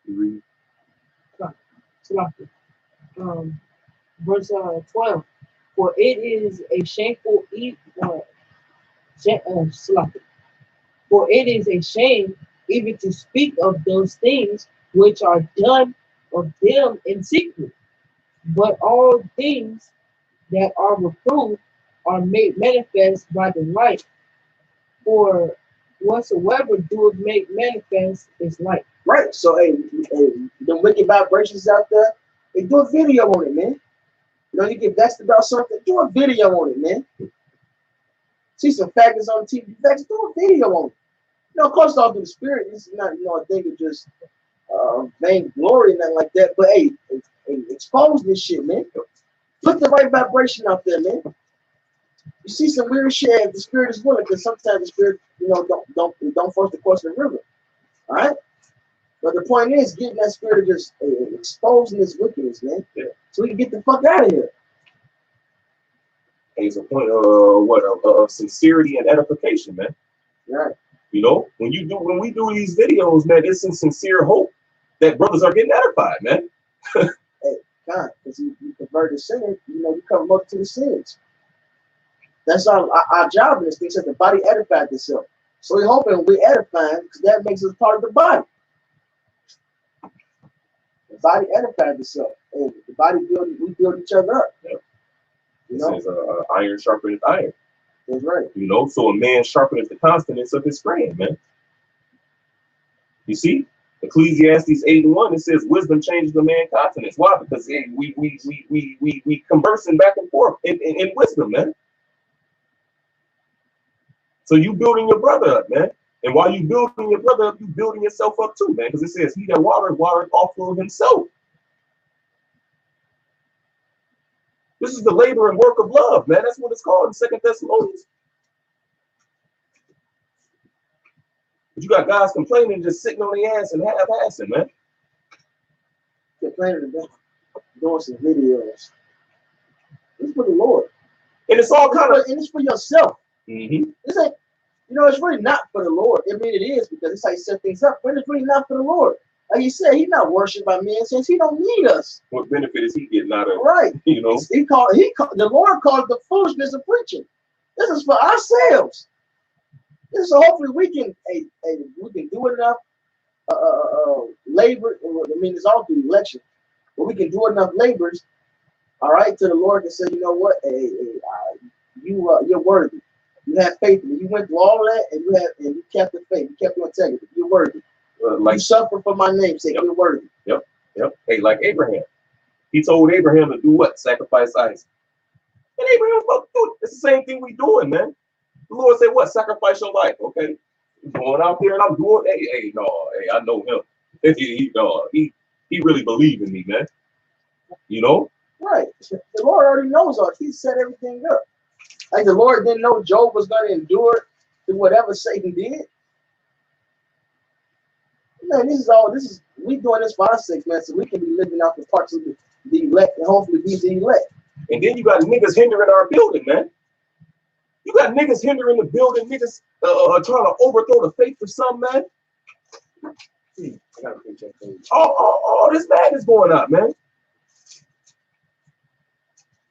Read. Verse 12. For it is a shameful For it is a shame even to speak of those things which are done of them in secret. But all things that are reproved are made manifest by the light. For whatsoever doeth make manifest is light. Right. So, hey, the wicked vibrations out there, they do a video on it, man. You know, you get vexed about something, do a video on it, man. See some faggots on TV, vexed, do a video on it. You know, of course, all through the spirit. This is not, you know, a thing of just vain glory and nothing like that. But hey, expose this shit, man. Put the right vibration out there, man. You see some weird shit if the spirit is willing, because sometimes the spirit, you know, don't force the course of the river. All right. But the point is getting that spirit of just exposing this wickedness, man. Yeah. So we can get the fuck out of here. It's a point of sincerity and edification, man. Right. You know, when we do these videos, man, it's in sincere hope that brothers are getting edified, man. Hey, God, because you convert a sinner, you know, you cover multitude of sins. That's our job in this thing, so the body edified itself. So we're hoping we're edifying, because that makes us part of the body. The body edified itself. And the body we build each other up. Yep. You This know? is iron sharpeneth iron. That's right. You know, so a man sharpeneth the consonants of his friend, man. You see? Ecclesiastes 8:1, it says wisdom changes the man's consonants. Why? Because we conversing back and forth in wisdom, man. So you building your brother up, man. And while you building your brother up, you building yourself up too, man. Because it says he that watereth also himself. This is the labor and work of love, man. That's what it's called in 2 Thessalonians. But you got guys complaining, just sitting on the ass and half-assing, man. Complaining about doing some videos. It's for the Lord. And it's all kind of... And it's for yourself. Mm-hmm. This ain't, you know, it's really not for the Lord. I mean, it is, because it's how you set things up, but it's really not for the Lord. Like you said, he's not worshipped by men since he don't need us. What benefit is he getting out of, right? You know, the Lord called it the foolishness of preaching. This is for ourselves. This is so hopefully we can do enough labor. I mean, it's all through election, but we can do enough labors, all right, to the Lord to say, you know what, you're worthy. You have faith in me. You went through all of that, and you kept the faith. You kept your integrity. You're worthy. Like you suffer for my name's sake. Yep. You're worthy. Yep. Hey, like Abraham. He told Abraham to do what? Sacrifice Isaac. And Abraham was about to do it. It's the same thing we doing, man. The Lord said, what? Sacrifice your life. Okay. I'm going out there and I'm doing hey, I know him. He really believed in me, man. You know? Right. The Lord already knows all. He set everything up. Like the Lord didn't know Job was going to endure through whatever Satan did. Man, we doing this for our sake, man, so we can be living out the parts of the elect and hopefully be the elect. And then you got niggas hindering our building, man. You got niggas hindering the building, niggas trying to overthrow the faith of some, man. Oh, this madness going up, man.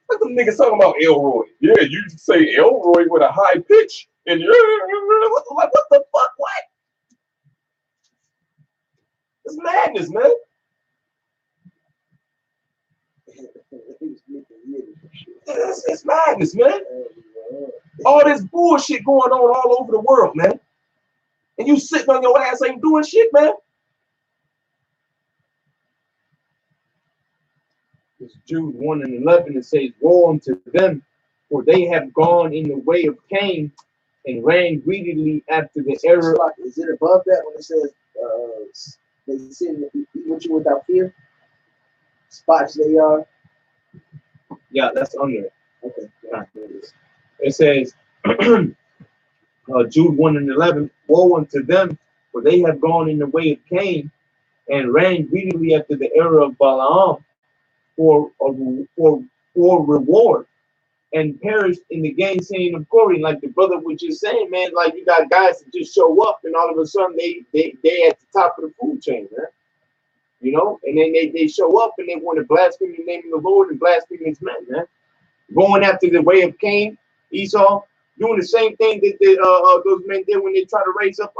Look at them niggas talking about Elroy. Yeah, you say Elroy with a high pitch, and you're like, what the fuck? What? It's madness, man. It's madness, man. All this bullshit going on all over the world, man. And you sitting on your ass ain't doing shit, man. It's Jude 1:11. It says, woe unto them, for they have gone in the way of Cain and ran greedily after the error. Is it above that when it says, they sin with you without fear? Spots they are. Yeah, that's under it. Okay. It says, Jude 1:11, woe unto them, for they have gone in the way of Cain and ran greedily after the error of Balaam for reward, and perished in the gainsaying of glory. Like the brother was just saying, man, like you got guys that just show up and all of a sudden they at the top of the food chain, man. You know, and then they show up and they want to blaspheme the name of the Lord and blaspheme his men, man. Going after the way of Cain, Esau, doing the same thing that those men did when they try to rise up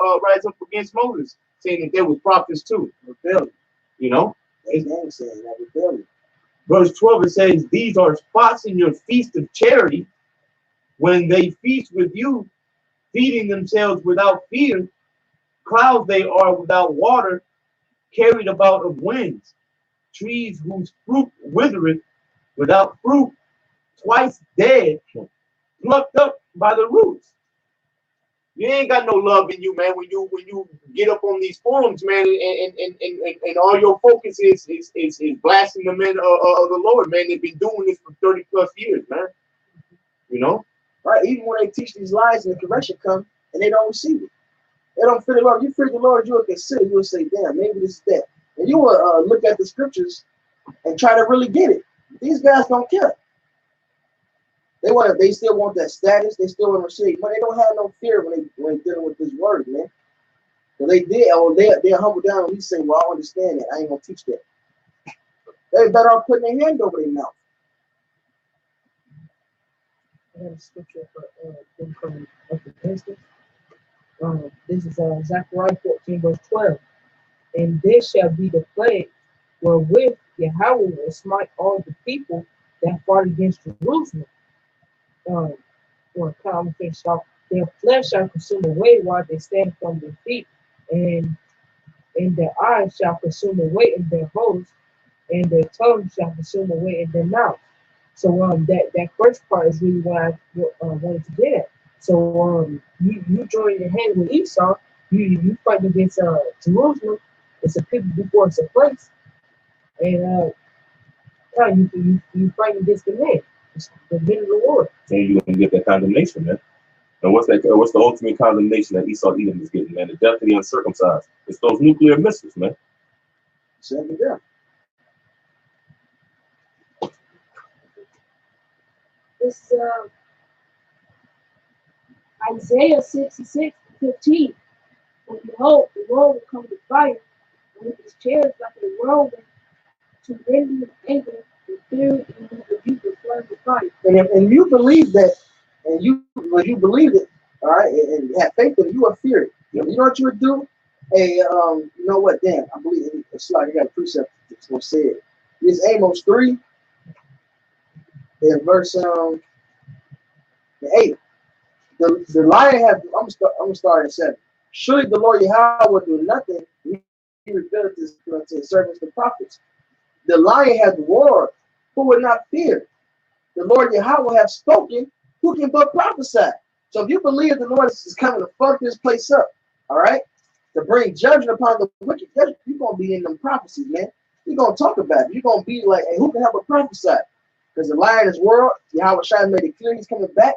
against Moses. saying that there was prophets too. Rebellion. You know? They ain't saying that rebellion. Verse 12, it says, these are spots in your feast of charity, when they feast with you, feeding themselves without fear. Clouds they are without water, carried about of winds. Trees whose fruit withereth, without fruit, twice dead, plucked up by the roots. You ain't got no love in you, man. When you get up on these forums, man, and all your focus is blasting the men of the Lord, man. They've been doing this for 30 plus years, man. You know, right? Even when they teach these lies and the correction come and they don't receive it, they don't fear the Lord. You fear the Lord, you will consider. You will say, "Damn, maybe this is that," and you will look at the scriptures and try to really get it. These guys don't care. They still want that status. They still want to receive, but they don't have no fear when they dealing with this word, man. So they're humble down and we say, "Well, I understand that. I ain't gonna teach that." They better off putting their hand over their mouth. I have a scripture for them coming up against us. This is Zechariah 14, verse 12. And this shall be the plague wherewith Yahweh will smite all the people that fought against Jerusalem. Their flesh shall consume away while they stand from their feet, and their eyes shall consume away in their holes, and their tongue shall consume away in their mouth. So that first part is really what I wanted to get at. So you join your hand with Esau, you fight against Jerusalem. It's a people before it's a place, and you fight against the men. It's the men of the Lord. And you're gonna get that condemnation, man. And what's that? What's the ultimate condemnation that Esau Edom is getting, man? The death of the uncircumcised. It's those nuclear missiles, man. Same there. It's Isaiah 66:15. And behold, the Lord will come with fire, and with his chariots like a whirlwind, to rend his anger, and fury, and his rebuke with flames of fire. And you believe that, and you believe it, all right, and have faith in it, you will fear it. You know what you would do? Hey, you know what? Damn, I believe it's like I got a precept that's gonna say it. It's Amos 3, in verse 8. The lion has. I'm gonna start at 7. Surely the Lord Yahweh will do nothing. He revealed this to his servants, the prophets. The lion has roared. Who would not fear? The Lord Yahweh have spoken. Who can but prophesy? So if you believe the Lord is coming to fuck this place up, all right, to bring judgment upon the wicked, you're gonna be in them prophecies, man. You're gonna talk about it. You're gonna be like, hey, who can help but prophesy? Because the lion is world. Yahweh Shai made it clear he's coming back.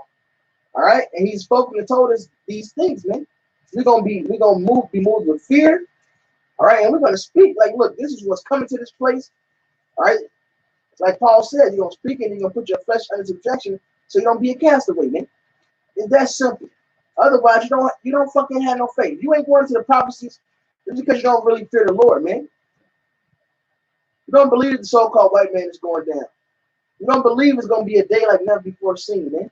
All right, and he's spoken and told us these things, man. We're gonna be moved with fear. All right, and we're gonna speak like, look, this is what's coming to this place. All right, like Paul said, you're gonna speak and you're gonna put your flesh under subjection so you don't be a castaway, man. It's that simple. Otherwise, you don't fucking have no faith. You ain't going to the prophecies just because you don't really fear the Lord, man. You don't believe the so-called white man is going down. You don't believe it's gonna be a day like never before seen, man.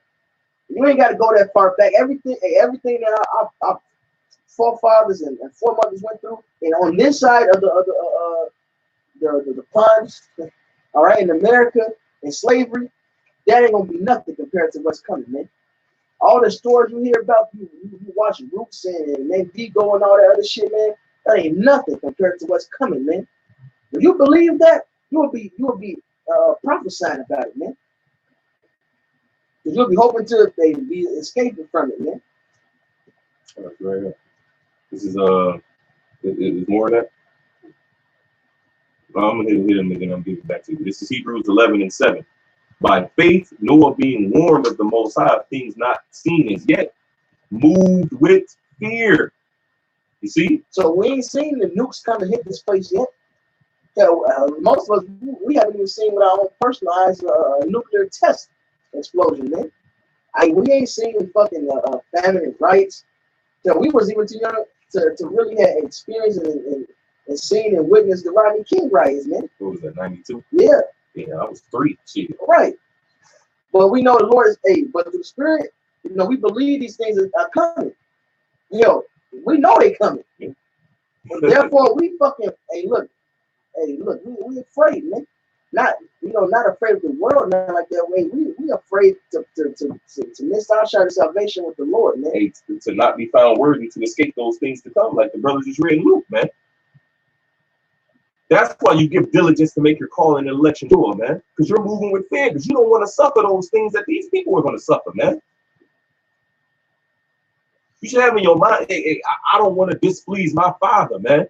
You ain't got to go that far back. Everything that our forefathers and foremothers went through, and on this side of the pond, all right, in America, in slavery, that ain't gonna be nothing compared to what's coming, man. All the stories you hear about, you watch Roots and Mendigo and all that other shit, man. That ain't nothing compared to what's coming, man. If you believe that, you will be prophesying about it, man. Because you'll be hoping to they be escaping from it, man. That's right. This is is more of that. I'm gonna hit him again. I'm giving it back to you. This is Hebrews 11:7. By faith, Noah being warned of the Most High of things not seen as yet, moved with fear. You see? So we ain't seen the nukes come and hit this place yet. So, most of us, we haven't even seen with our own personal eyes a nuclear test explosion, man. We ain't seen fucking famine and riots. So we was even too young to really have experienced and seen and witnessed the Rodney King riots, man. What was that, 92? Yeah. Yeah, I was 3. Shit. Right. But we know the Lord is but through the Spirit, we believe these things are coming. We know they coming. Yeah. And therefore, we fucking, hey, look, we afraid, man. Not, not afraid of the world, not like that way. We afraid to miss our shot of salvation with the Lord, man. Hey, to not be found worthy to escape those things to come, like the brothers just read in Luke, man. That's why you give diligence to make your call and election sure, man. Because you're moving with fear, because you don't want to suffer those things that these people are going to suffer, man. You should have in your mind, hey, I don't want to displease my Father, man.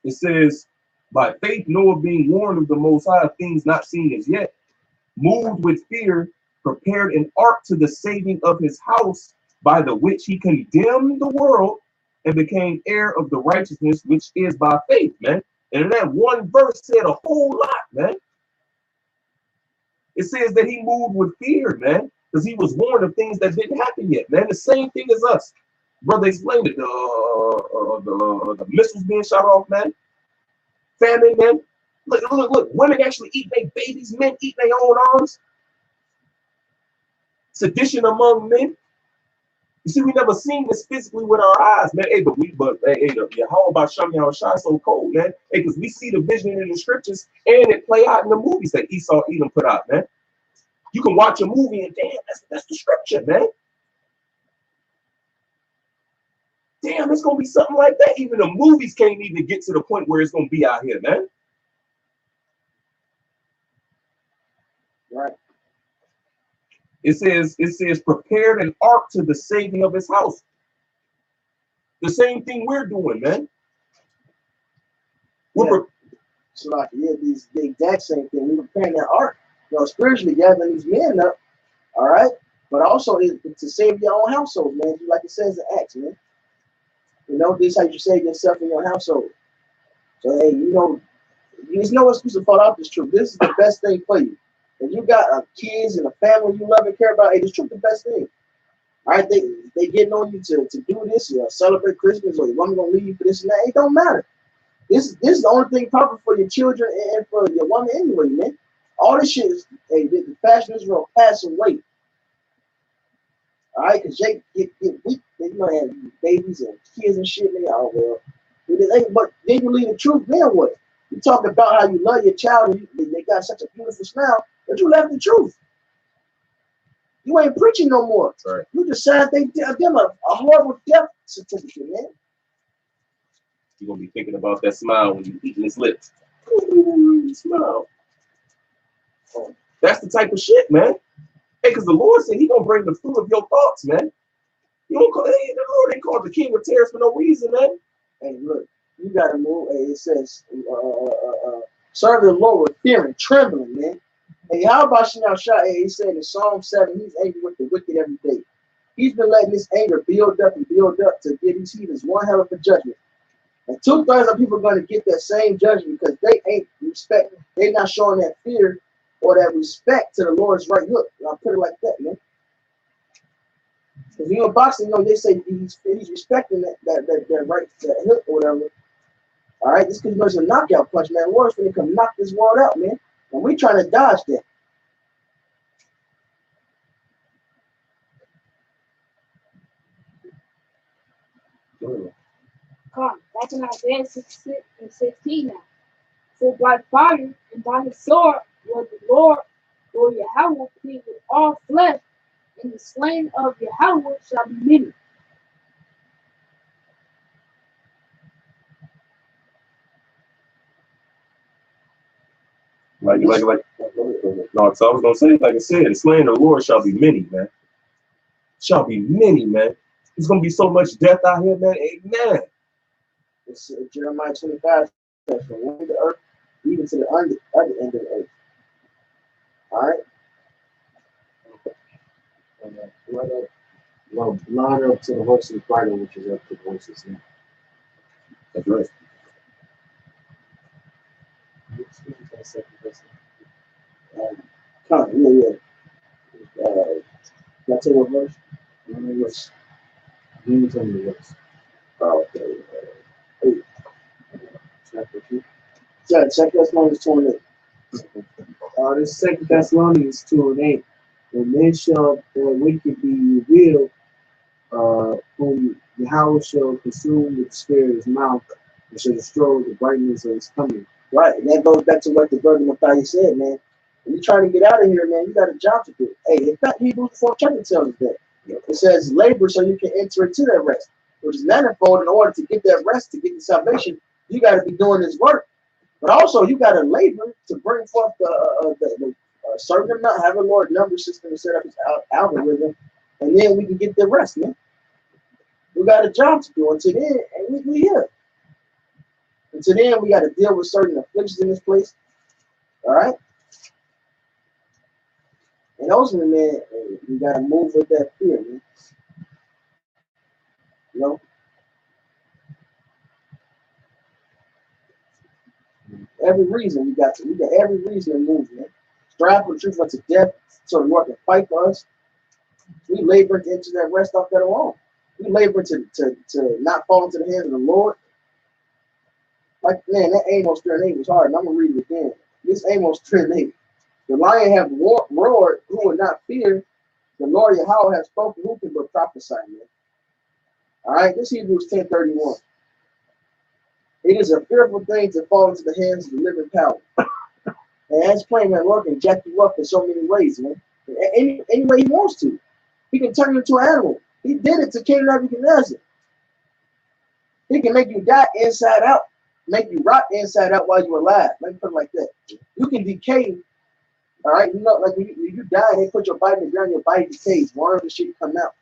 It says, by faith Noah, being warned of the Most High, things not seen as yet, moved with fear, prepared an ark to the saving of his house, by the which he condemned the world and became heir of the righteousness which is by faith, man. And in that one verse said a whole lot, man. It says that he moved with fear, man, because he was warned of things that didn't happen yet, man. The same thing as us. Brother explained it. The missiles being shot off, man. Famine, man. Look. Women actually eat their babies. Men eat their own arms. Sedition among men. You see, we never seen this physically with our eyes, man. Hey, how about Shami Shai so cold, man? Hey, because we see the vision in the scriptures and it play out in the movies that Esau Edom put out, man. You can watch a movie and damn, that's the scripture, man. Damn, it's gonna be something like that. Even the movies can't even get to the point where it's gonna be out here, man. Right. It says, prepared an ark to the saving of his house. The same thing we're doing, man. So like, the exact same thing. We were preparing that ark, spiritually gathering these men up, all right? But also it's to save your own household, man. Like it says in Acts, man. This is how you save yourself in your household. So, hey, there's no excuse to fall out this truth. This is the best thing for you. If you got kids and a family you love and care about, hey, this truth the best thing. All right, they getting on you to do this, celebrate Christmas, or your woman gonna leave you for this and that. It don't matter. This is the only thing proper for your children and for your woman anyway, man. All this shit is, hey, the fashion is gonna pass away. All right, because they get weak. They have babies and kids and shit. But then you leave the truth. Then what? You talk about how you love your child and they got such a beautiful smile, but you left the truth. You ain't preaching no more. Right. You just signed them a horrible death certificate, man. You're gonna be thinking about that smile when you eating his lips. Smile. Oh, that's the type of shit, man. Hey, because the Lord said He gonna bring the fruit of your thoughts, man. You don't call, hey, the Lord ain't called the king of terrors for no reason, man. Hey, look, you gotta move. Hey, it says, serve the Lord with fear and trembling, man. Hey, how about Shai? Hey, he said in Psalm 7, he's angry with the wicked every day. He's been letting this anger build up to give these heathens one hell of a judgment. And 2/3 of people are going to get that same judgment because they ain't respect. They're not showing that fear or that respect to the Lord's right hook. I'll put it like that, man. Because boxing, they say he's respecting that right, that hook or whatever. All right, this because there's a knockout punch, man. Lord's going to come knock this world out, man. And we're trying to dodge that. Come, back in Isaiah 66 and 16 now. For by fire and by his sword will the Lord Yahweh plead with all flesh, and the slain of Yahweh shall be many. No, so I was gonna say, like I said, the slain of the Lord shall be many, man. Shall be many, man. There's gonna be so much death out here, man. Amen. It's Jeremiah 25 says, from one the earth, even to the other end of the earth. All right. Line up to the horse's bridle, which is up to the horse's neck. That's right. Can I tell you what verse? Yes. You tell me the verse. Okay. Chapter 2. Check Thessalonians 28. This 2 Thessalonians 2:8. When men shall their wicked be revealed, whom Yahweh shall consume with the spirit of his mouth and shall destroy with the brightness of his coming. Right, and that goes back to what the brother Matthias said, man. When you're trying to get out of here, man, you got a job to do. Hey, in fact, Hebrews 4 chapter tells us that. It says labor so you can enter into that rest, which is manifold. In order to get that rest, to get the salvation, you got to be doing this work. But also, you got to labor to bring forth the certain amount, have a Lord number system to set up his algorithm, and then we can get the rest, man. We got a job to do until then, and we here. Until then, we got to deal with certain afflictions in this place. All right? And ultimately, man, we got to move with that fear, man. You know? Every reason we got every reason to move, man. Strive for the truth unto death, so the Lord can fight for us. We labor to enter that rest off that alone. We labor to not fall into the hands of the Lord. Like, man, that Amos 3:8 was hard, and I'm gonna read it again. This Amos 3:8. The lion have roared, who will not fear? The Lord Yahweh has spoken, who can but prophesy, man? All right, this Hebrews 10:31. It is a fearful thing to fall into the hands of the living power. And as plain man, Lord can jack you up in so many ways, man. Any way he wants to. He can turn you into an animal. He did it to King Nebuchadnezzar. He can make you die inside out, make you rot inside out while you're alive. Let me put it like that. You can decay. All right, you know, like when you die, they put your body in the ground, your body decays, worms and shit come out.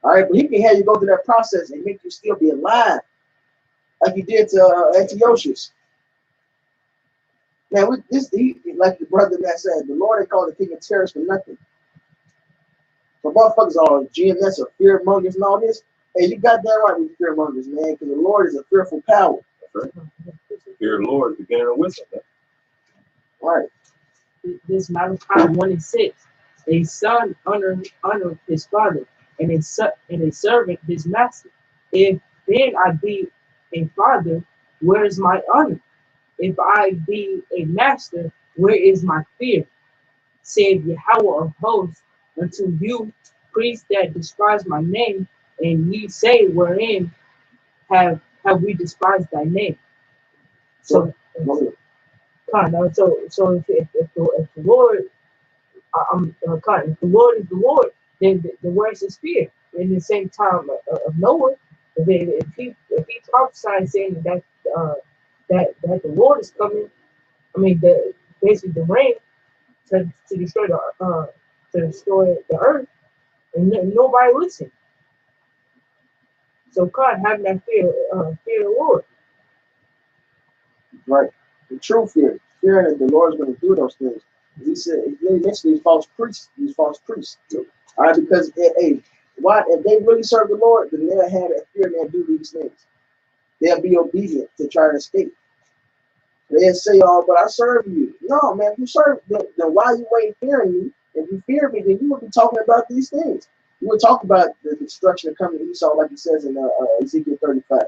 All right, but he can have you go through that process and make you still be alive, like he did to Antiochus. Now, like the brother that said, the Lord ain't called the king of terrorists for nothing. So motherfuckers are GMS or fear mongers and all this. Hey, you got that right with fear mongers, man, because the Lord is a fearful power. Right. Fear of the Lord is the beginning of wisdom. Man. Right. This Malachi 1:6. A son honor his father, and a servant his master. If then I be a father, where is my honor? If I be a master, where is my fear? Said Yahweh of hosts unto you, priests that despise my name, and ye say, wherein have we despised thy name? So if the Lord, if the Lord is the Lord, then the where's his fear? In the same time of Noah, if he prophesied saying that the Lord is coming, I mean basically the rain to destroy the earth, and nobody listened. So God having that fear of the Lord. Right. The true fear that the Lord is going to do those things. He said, he mentioned these false priests. All right, because why if they really serve the Lord, then they'll have that fear and they'll do these things. They'll be obedient to try to escape. They'll say, "Oh, but I serve you." No, man, if you serve, then why you ain't fearing me? If you fear me, then you would be talking about these things. You would talk about the destruction coming to Esau, like it says in Ezekiel 35.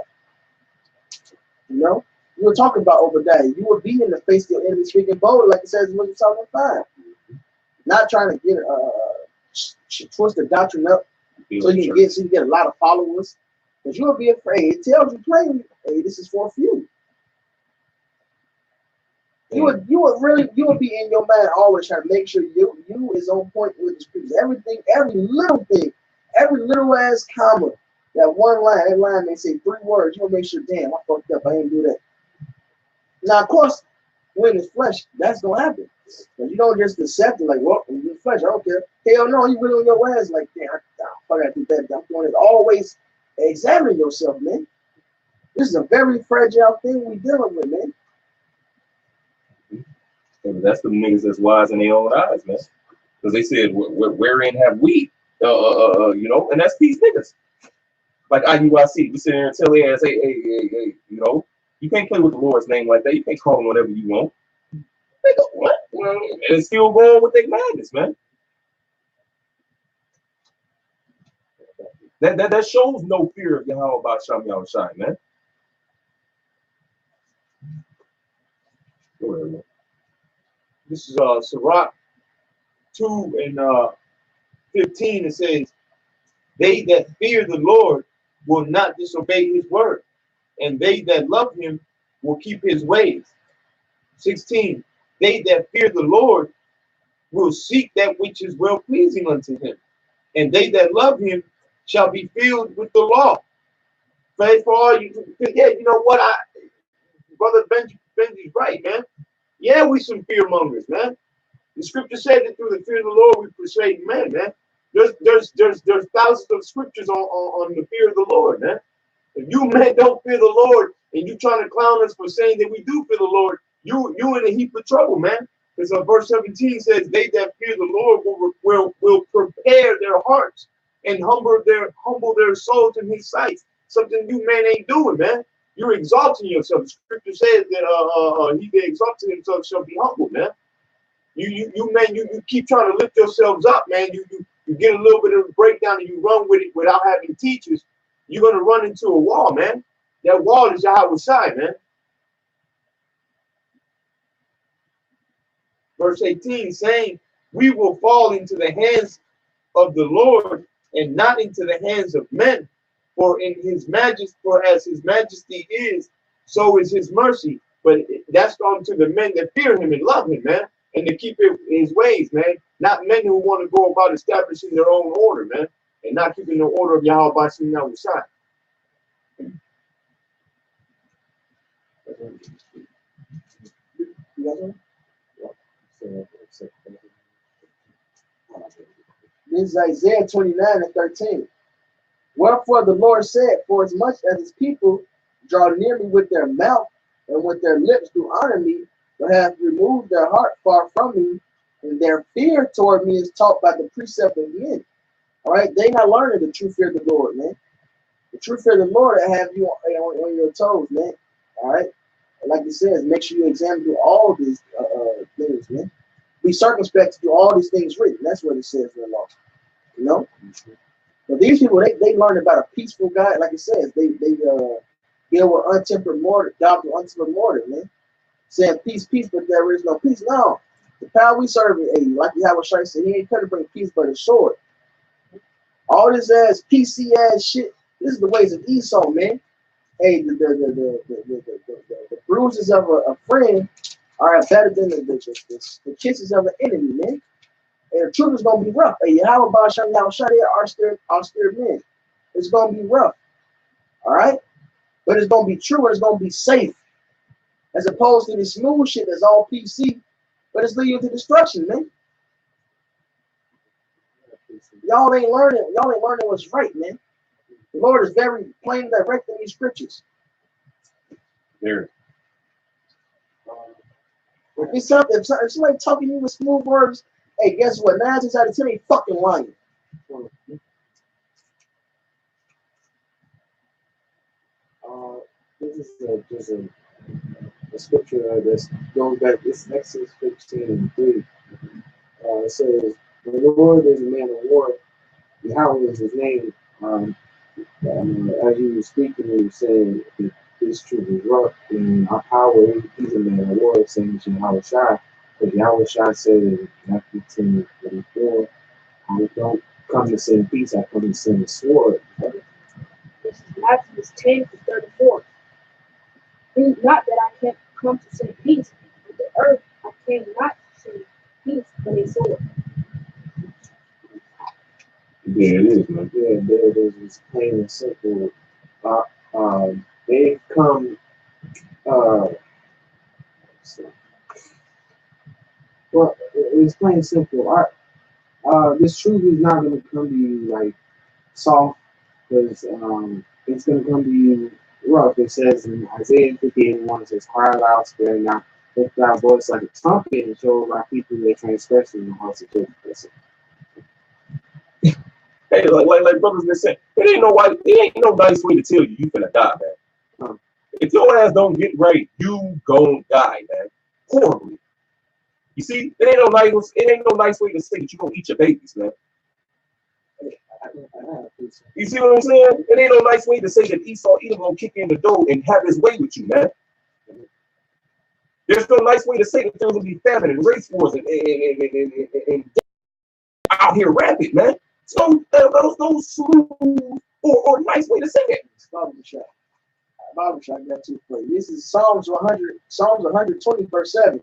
You know, you would talk about Obadiah. You would be in the face of your enemy, speaking boldly, like it says in Psalm 5. Not trying to get twist the doctrine up so you can get a lot of followers, because you will be afraid. It tells you plainly, hey, this is for a few. You would be in your mind always trying to make sure you is on point with the scriptures. Everything, every little thing, every little ass comma, that one line, that line may say 3 words. You will make sure, damn, I fucked up. I didn't do that. Now, of course, when it's flesh, that's gonna happen. But you don't just accept it like, well, in the flesh, I don't care. Hell no, you really on your ass like, damn, I gotta do that. I'm doing it. Always examine yourself, man. This is a very fragile thing we dealing with, man. And that's the niggas that's wise in their own eyes, man. Because they said, wherein have we, you know, and that's these niggas. Like IUIC, we sit there and tell their ass, hey, you know, you can't play with the Lord's name like that. You can't call him whatever you want. They go, what? And still going with their madness, man. That shows no fear of Yahweh about Sham Yahweh Shai, man. Go ahead, man. This is Sirach 2 and 15. It says, They that fear the Lord will not disobey his word, and they that love him will keep his ways. 16. They that fear the Lord will seek that which is well pleasing unto him, and they that love him shall be filled with the law. Pray for all you. Yeah, you know what? Brother Benji's right, man. Yeah, we some fear mongers, man. The scripture said that through the fear of the Lord we persuade men, man. There's thousands of scriptures on the fear of the Lord, man. If you men don't fear the Lord and you trying to clown us for saying that we do fear the Lord, you in a heap of trouble, man. Because verse 17 says, "They that fear the Lord will prepare their hearts and humble their souls in His sight." Something you men ain't doing, man. You're exalting yourself. The scripture says that he that exalts himself shall be humble, man. You keep trying to lift yourselves up, man. You get a little bit of a breakdown and you run with it without having teachers. You're gonna run into a wall, man. That wall is Yahweh side, man. Verse 18 saying, "We will fall into the hands of the Lord and not into the hands of men. For as his majesty is, so is his mercy." But that's on to the men that fear him and love him, man, and to keep his ways, man. Not men who want to go about establishing their own order, man, and not keeping the order of Yahweh by Yahweh side. This is Isaiah 29:13. Wherefore the Lord said, "For as much as his people draw near me with their mouth and with their lips do honor me, but have removed their heart far from me, and their fear toward me is taught by the precept of men." All right, they not learning the true fear of the Lord, man. The true fear of the Lord that have you on your toes, man. All right, and like it says, make sure you examine through all these things, man. Be circumspect to do all these things written. That's what it says in the law, you know. But these people, they learn about a peaceful God. Like it says, they deal with untempered mortar, God with untempered mortar, man. Saying peace, peace, but there is no peace. No, the power we serve, like you have a Shai said, he ain't come to bring peace but a sword. All this ass PC ass shit. This is the ways of Esau, man. Hey, the bruises of a friend are better than the kisses of an enemy, man. And the truth is gonna be rough. Hey, how about austere men? It's gonna be rough. All right? But it's gonna be true and it's gonna be safe. As opposed to the smooth shit that's all PC, but it's leading to destruction, man. Y'all ain't learning what's right, man. The Lord is very plain and direct in these scriptures. There. If somebody talking to you with smooth words, hey, guess what? 9 times out of 10 ain't fucking lying. This is just a scripture that goes back. This is Exodus 15:3. It says, "The Lord is a man of war. Yahweh is his name." As you were speaking, you were saying that this truth is rough, and our power, he's a man of war, saying Yahweh Shai. But Yahweh Shai said in Matthew 10:34, "I don't come to send peace, I come to send a sword." This is Matthew 10:34. Think not that I can't come to send peace, but the earth I came not to send peace, but a sword. Yeah, it is, man. Yeah, there it is. It's plain and simple. They come. Well, it's plain and simple. This truth is not going to come to you like soft, because it's going to come to you rough. It says in Isaiah 58:1, it says, "Cry aloud, spare not, lift thy voice like a trumpet, and show my people their transgression in the house of Jacob." Hey, like brothers been saying, it ain't no nice way to tell you finna die, man. If your ass don't get right, you gon' die, man. Horribly. You see, it ain't no nice way to say that you gonna eat your babies, man. You see what I'm saying? It ain't no nice way to say that Esau Edom gonna kick in the door and have his way with you, man. There's no nice way to say that there's gonna be famine and race wars and out here rampant, man. No smooth or nice way to say it. Bible shot got too crazy. This is Psalms 120, verse 7.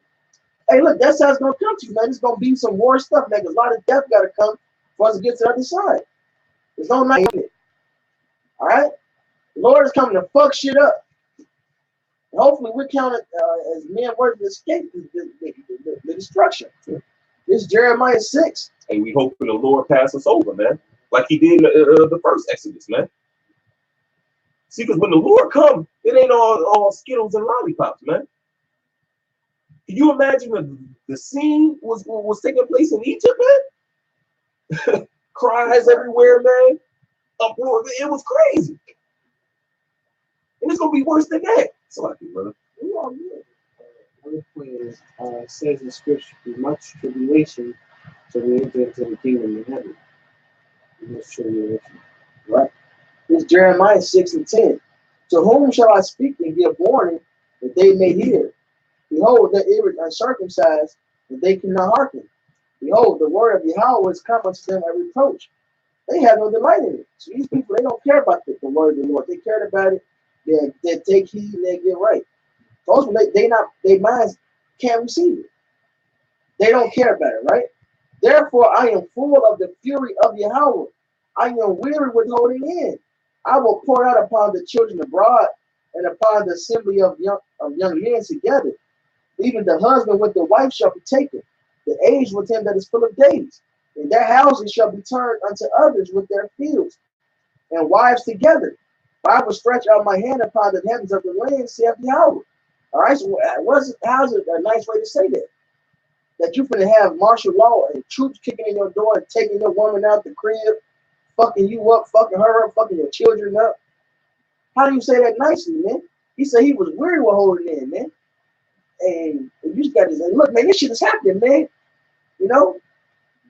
Hey, look, that's how it's gonna come to you, man. It's gonna be some war stuff, man. 'Cause a lot of death gotta come for us to get to the other side. There's no night in it. All right, the Lord is coming to fuck shit up. And hopefully, we're counted as men worthy to escape the destruction. This is Jeremiah 6. Hey, we hoping the Lord pass us over, man, like He did in the first Exodus, man. See, because when the Lord comes, it ain't all Skittles and lollipops, man. Can you imagine the scene was taking place in Egypt, man? Cries everywhere, man. Uproar. It was crazy. And it's going to be worse than that. It's like, brother. Another point is, it says in Scripture, through much tribulation, so we enter into the kingdom of heaven. Much tribulation. Right. This is Jeremiah 6 and 10. To whom shall I speak and give warning that they may hear? Behold, the ignorant uncircumcised, that they cannot hearken. Behold, the word of Yahweh is come unto them a reproach. They have no delight in it. So these people, they don't care about the word of the Lord. They cared about it. They take heed and they get right. Those their minds can't receive it. They don't care about it, right? Therefore, I am full of the fury of Yahweh. I am weary with holding in. I will pour out upon the children abroad and upon the assembly of young men together. Even the husband with the wife shall be taken, the age with him that is full of days. And their houses shall be turned unto others with their fields, and wives together. For I will stretch out my hand upon the heavens of the land, saith Yahweh. All right, so how's it a nice way to say that? That you're going to have martial law and troops kicking in your door and taking your woman out the crib, fucking you up, fucking her up, fucking your children up. How do you say that nicely, man? He said he was weary with holding in, man. And you just got to say, look, man, this shit is happening, man. You know?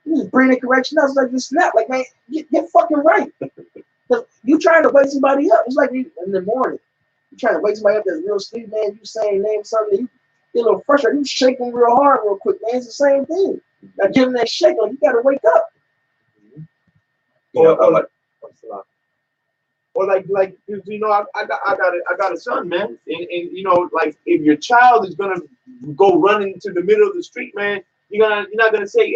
You just bring the correction up, it's like just snap, like, man, get fucking right. Because you trying to wake somebody up. It's like you in the morning. You trying to wake somebody up that's real sleep, man. You saying name something, you get a little frustrated. You shake them real hard, real quick, man. It's the same thing. Now give them that shake, like you got to wake up. Or like you know, I got a son, man, and you know, like if your child is gonna go running into the middle of the street, man, you're not gonna say,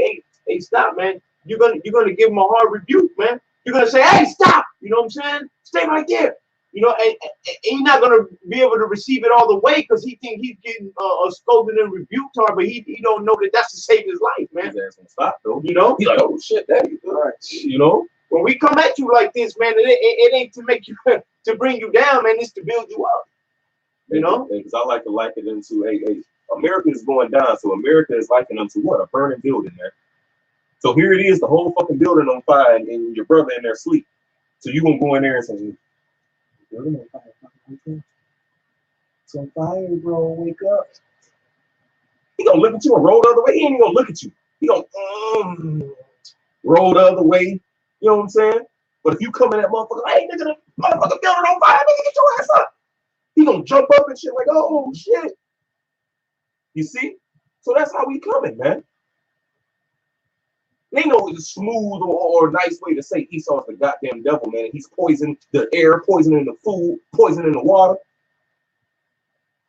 hey, stop, man. You're gonna give him a hard rebuke, man. You're gonna say, hey, stop. You know what I'm saying? Stay right there. You know, and he's not gonna be able to receive it all the way because he think he's getting scolded and rebuked hard, but he don't know that that's to save his life, man. His ass gonna stop though. You know? He's like, oh shit, daddy. All right. You know? When we come at you like this, man, it ain't to make you to bring you down, man. It's to build you up. You know? Because I like to liken it into, hey, America is going down, so America is likened unto what? A burning building, man. So here it is, the whole fucking building on fire, and your brother in there asleep. So you gonna go in there and say, building on fire, it's on fire, bro. Wake up. He gonna look at you and roll the other way. He ain't even gonna look at you. He gonna roll the other way. You know what I'm saying? But if you come in that motherfucker, hey, nigga, the motherfucker building on fire, nigga, get your ass up. He gonna jump up and shit like, oh shit. You see? So that's how we coming, man. Ain't no smooth or nice way to say Esau's the goddamn devil, man. He's poisoning the air, poisoning the food, poisoning the water.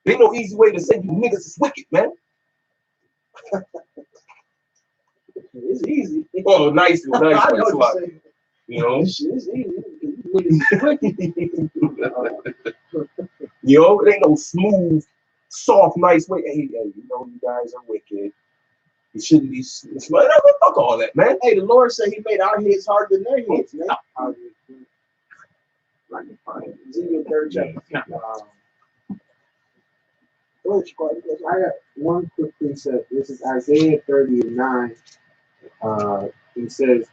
Ain't no easy way to say you niggas is wicked, man. It's easy. Oh, nice way. You know? It's easy. You know, it ain't no smooth, soft, nice way. Hey, you know you guys are wicked. You shouldn't be fuck all that, man. Hey, the Lord said he made our heads harder than their heads, man. Ezekiel 3rd chapter. I got one quick precept. This is Isaiah 30:9. It says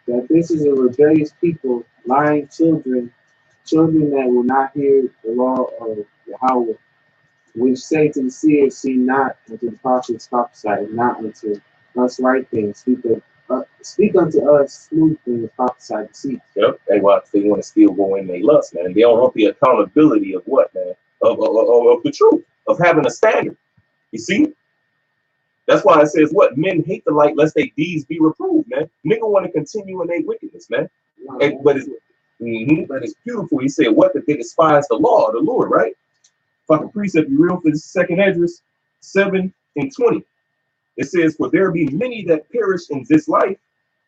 that this is a rebellious people, lying children that will not hear the law of Yahweh, which say to the seers, see not, and to the prophets prophesy, not unto us right things. Speak unto us smooth things, prophesy deceit. Yep. They want to still go in their lust, man. They don't want the accountability of what, man? Of the truth, of having a standard. You see? That's why it says what? Men hate the light lest their deeds be reproved, man. Nigga want to continue in their wickedness, man. But it's beautiful. He said, what? That they despise the law of the Lord, right? Fucking precept, you real for the second address, 7 and 20. It says, for there be many that perish in this life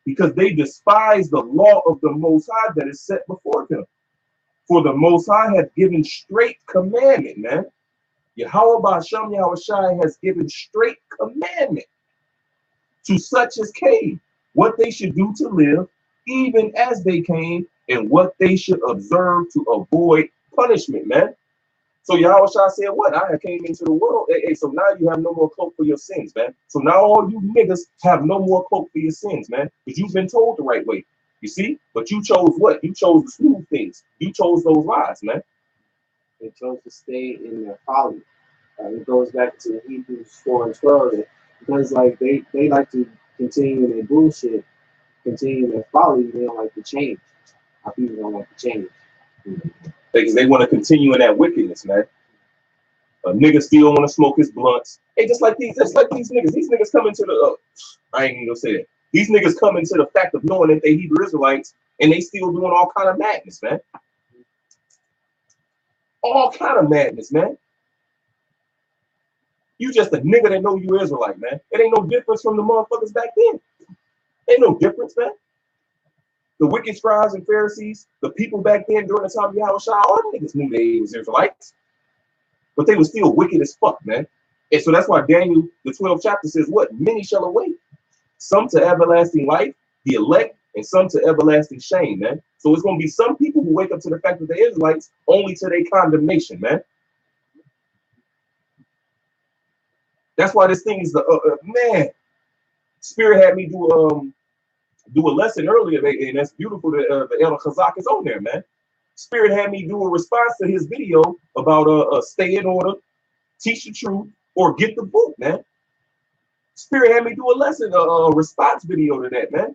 because they despise the law of the Most High that is set before them. For the Most High hath given straight commandment, man. Yahweh Ba'Shem Yahushai has given straight commandment to such as came, what they should do to live, even as they came, and what they should observe to avoid punishment, man. So Yahushua said, what? I came into the world. Hey, so now you have no more cloak for your sins, man. So now all you niggas have no more cloak for your sins, man. Because you've been told the right way. You see? But you chose what? You chose the smooth things. You chose those lies, man. They chose to stay in their folly. It goes back to Hebrews 4 and 12. Because like they like to continue in their bullshit, continue in their folly. They don't like to change. Our people don't like to change. Because they want to continue in that wickedness, man. A nigga still want to smoke his blunts. Hey, just like these niggas. These niggas come into the I ain't even gonna say that. These niggas come into the fact of knowing that they Hebrew Israelites and they still doing all kind of madness, man. All kind of madness, man. You just a nigga that know you Israelite, man. It ain't no difference from the motherfuckers back then. Ain't no difference, man. The wicked scribes and Pharisees, the people back then during the time of Yahushua, all the niggas knew they was Israelites. But they were still wicked as fuck, man. And so that's why Daniel, the 12th chapter says what? Many shall await. Some to everlasting life, the elect, and some to everlasting shame, man. So it's going to be some people who wake up to the fact that they're Israelites only to their condemnation, man. That's why this thing is the, man. Spirit had me do a lesson earlier, and that's beautiful that the Elder Chazak is on there, man. Spirit had me do a response to his video about stay in order, teach the truth, or get the book, man. Spirit had me do a lesson, a response video to that, man.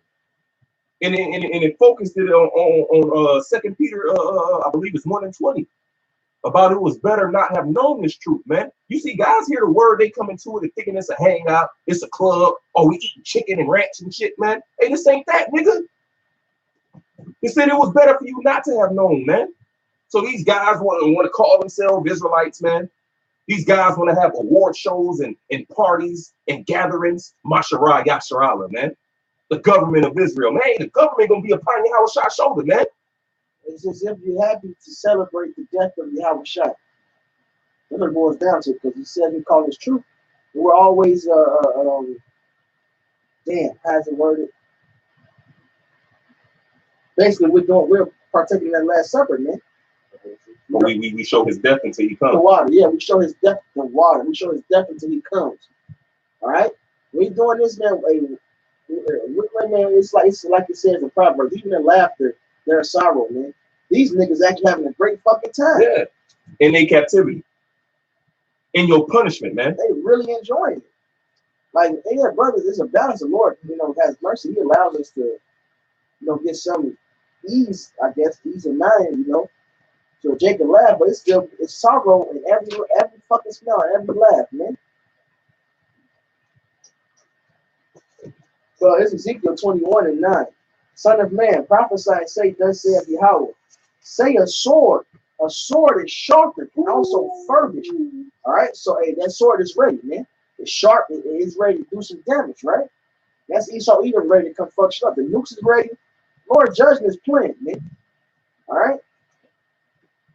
And it focused it on 2 Peter, I believe it's 1 and 20, about it was better not have known this truth, man. You see, guys hear the word, they come into it and thinking it's a hangout, it's a club, oh, we eating chicken and ranch and shit, man. Hey, this ain't that, nigga. He said it was better for you not to have known, man. So these guys want to call themselves Israelites, man. These guys want to have award shows and parties and gatherings. Masharah Yasharallah, man. The government of Israel, man. The government gonna be upon Yahushua's shoulder, man. It's as if you're happy to celebrate the death of Yahushua. That's what it boils down to, because he said he called us truth. And we're always damn, how's it worded? Basically, we're partaking in that Last Supper, man. We show his death until he comes. The water, yeah, we show his death. The water, we show his death until he comes. All right, we doing this, man. Man, it's like it says in Proverbs. Even in laughter, there's sorrow, man. These niggas actually having a great fucking time. Yeah, in their captivity, in your punishment, man. They really enjoying it. Like, yeah, brothers, it's a balance. The Lord, has mercy. He allows us to, get some ease, I guess, ease of mind, So Jacob laugh, but it's sorrow in every fucking smell, every laugh, man. So it's Ezekiel 21 and 9. Son of man, prophesy and say, thus saith Yahweh. Say a sword is sharpened and also furbished. All right, so hey, that sword is ready, man. It's sharp, it is ready to do some damage, right? That's Esau even ready to come fuck shit up. The nukes is ready. Lord judgment is planned, man. All right.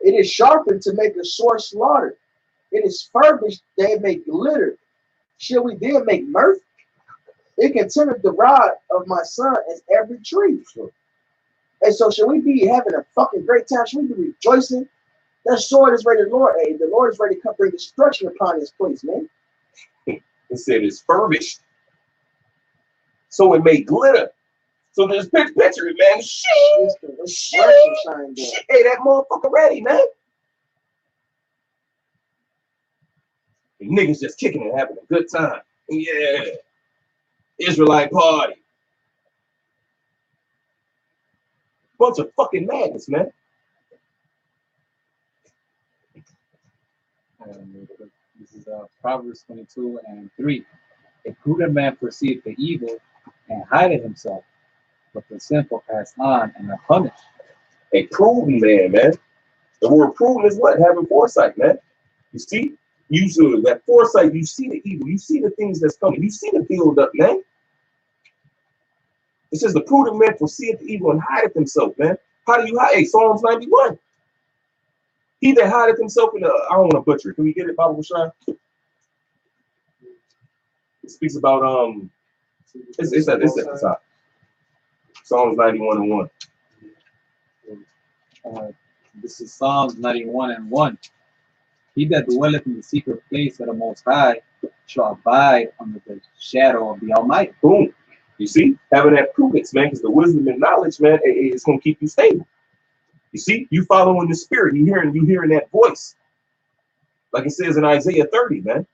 It is sharpened to make a sore slaughter. It is furbished, they make glitter. Shall we then make mirth? It contented the rod of my son as every tree. And so should we be having a fucking great time? Should we be rejoicing? That sword is ready, Lord. Hey, the Lord is ready to come bring destruction upon this place, man. It said it's furbished. So it made glitter. So just picture it, man. Shit. Hey, that motherfucker ready, man. The niggas just kicking and having a good time. Yeah. Israelite party. Bunch of fucking madness, man. This is Proverbs 22 and 3. A prudent man perceived the evil and hideth himself, but the simple pass on and are punished. A prudent man, man. The word prudent is what? Having foresight, man. You see? Usually that foresight, you see the evil, you see the things that's coming, you see the build up, man. It says the prudent man foreseeth the evil and hideth himself, man. How do you hide? Hey, Psalms 91. He that hideth himself in the, I don't want to butcher it. Can we get it, Bible Shine? It speaks about it's at the top. Psalms 91 and 1. This is Psalms 91 and 1. He that dwelleth in the secret place of the Most High shall abide under the shadow of the Almighty. Boom. You see, having that prudence, man, because the wisdom and knowledge, man, it's gonna keep you stable. You see, you following the spirit, you hearing that voice. Like it says in Isaiah 30, man.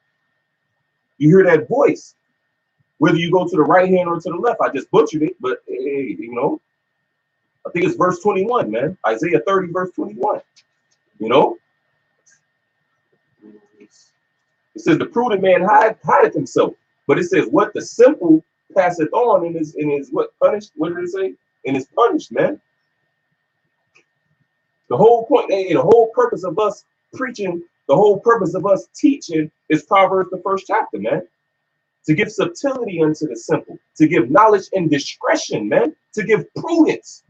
You hear that voice. Whether you go to the right hand or to the left, I just butchered it, but hey, you know, I think it's verse 21, man. Isaiah 30, verse 21. You know? It says the prudent man hideth himself. But it says what the simple passeth on and is what punished. What did it say? And is punished, man. The whole point, the whole purpose of us preaching, the whole purpose of us teaching is Proverbs, the 1st chapter, man. To give subtlety unto the simple, to give knowledge and discretion, man, to give prudence.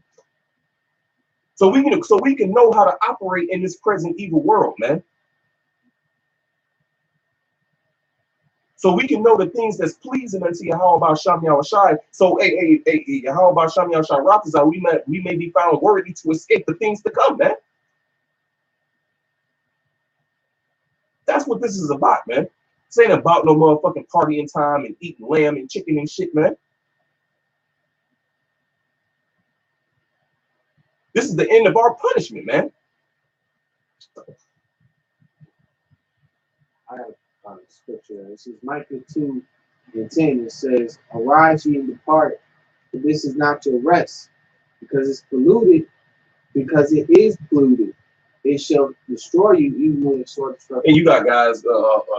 So we can know how to operate in this present evil world, man. So we can know the things that's pleasing unto Yahweh Shem Yahushai. So Yahweh Shem Yahushai Ratazah, we may be found worthy to escape the things to come, man. That's what this is about, man. This ain't about no motherfucking partying time and eating lamb and chicken and shit, man. This is the end of our punishment, man. I have a scripture. This is Micah 2 and 10. It says, arise ye and depart, for this is not your rest, because it's polluted, because it is polluted. It shall destroy you even when it's short destruction. And you got guys,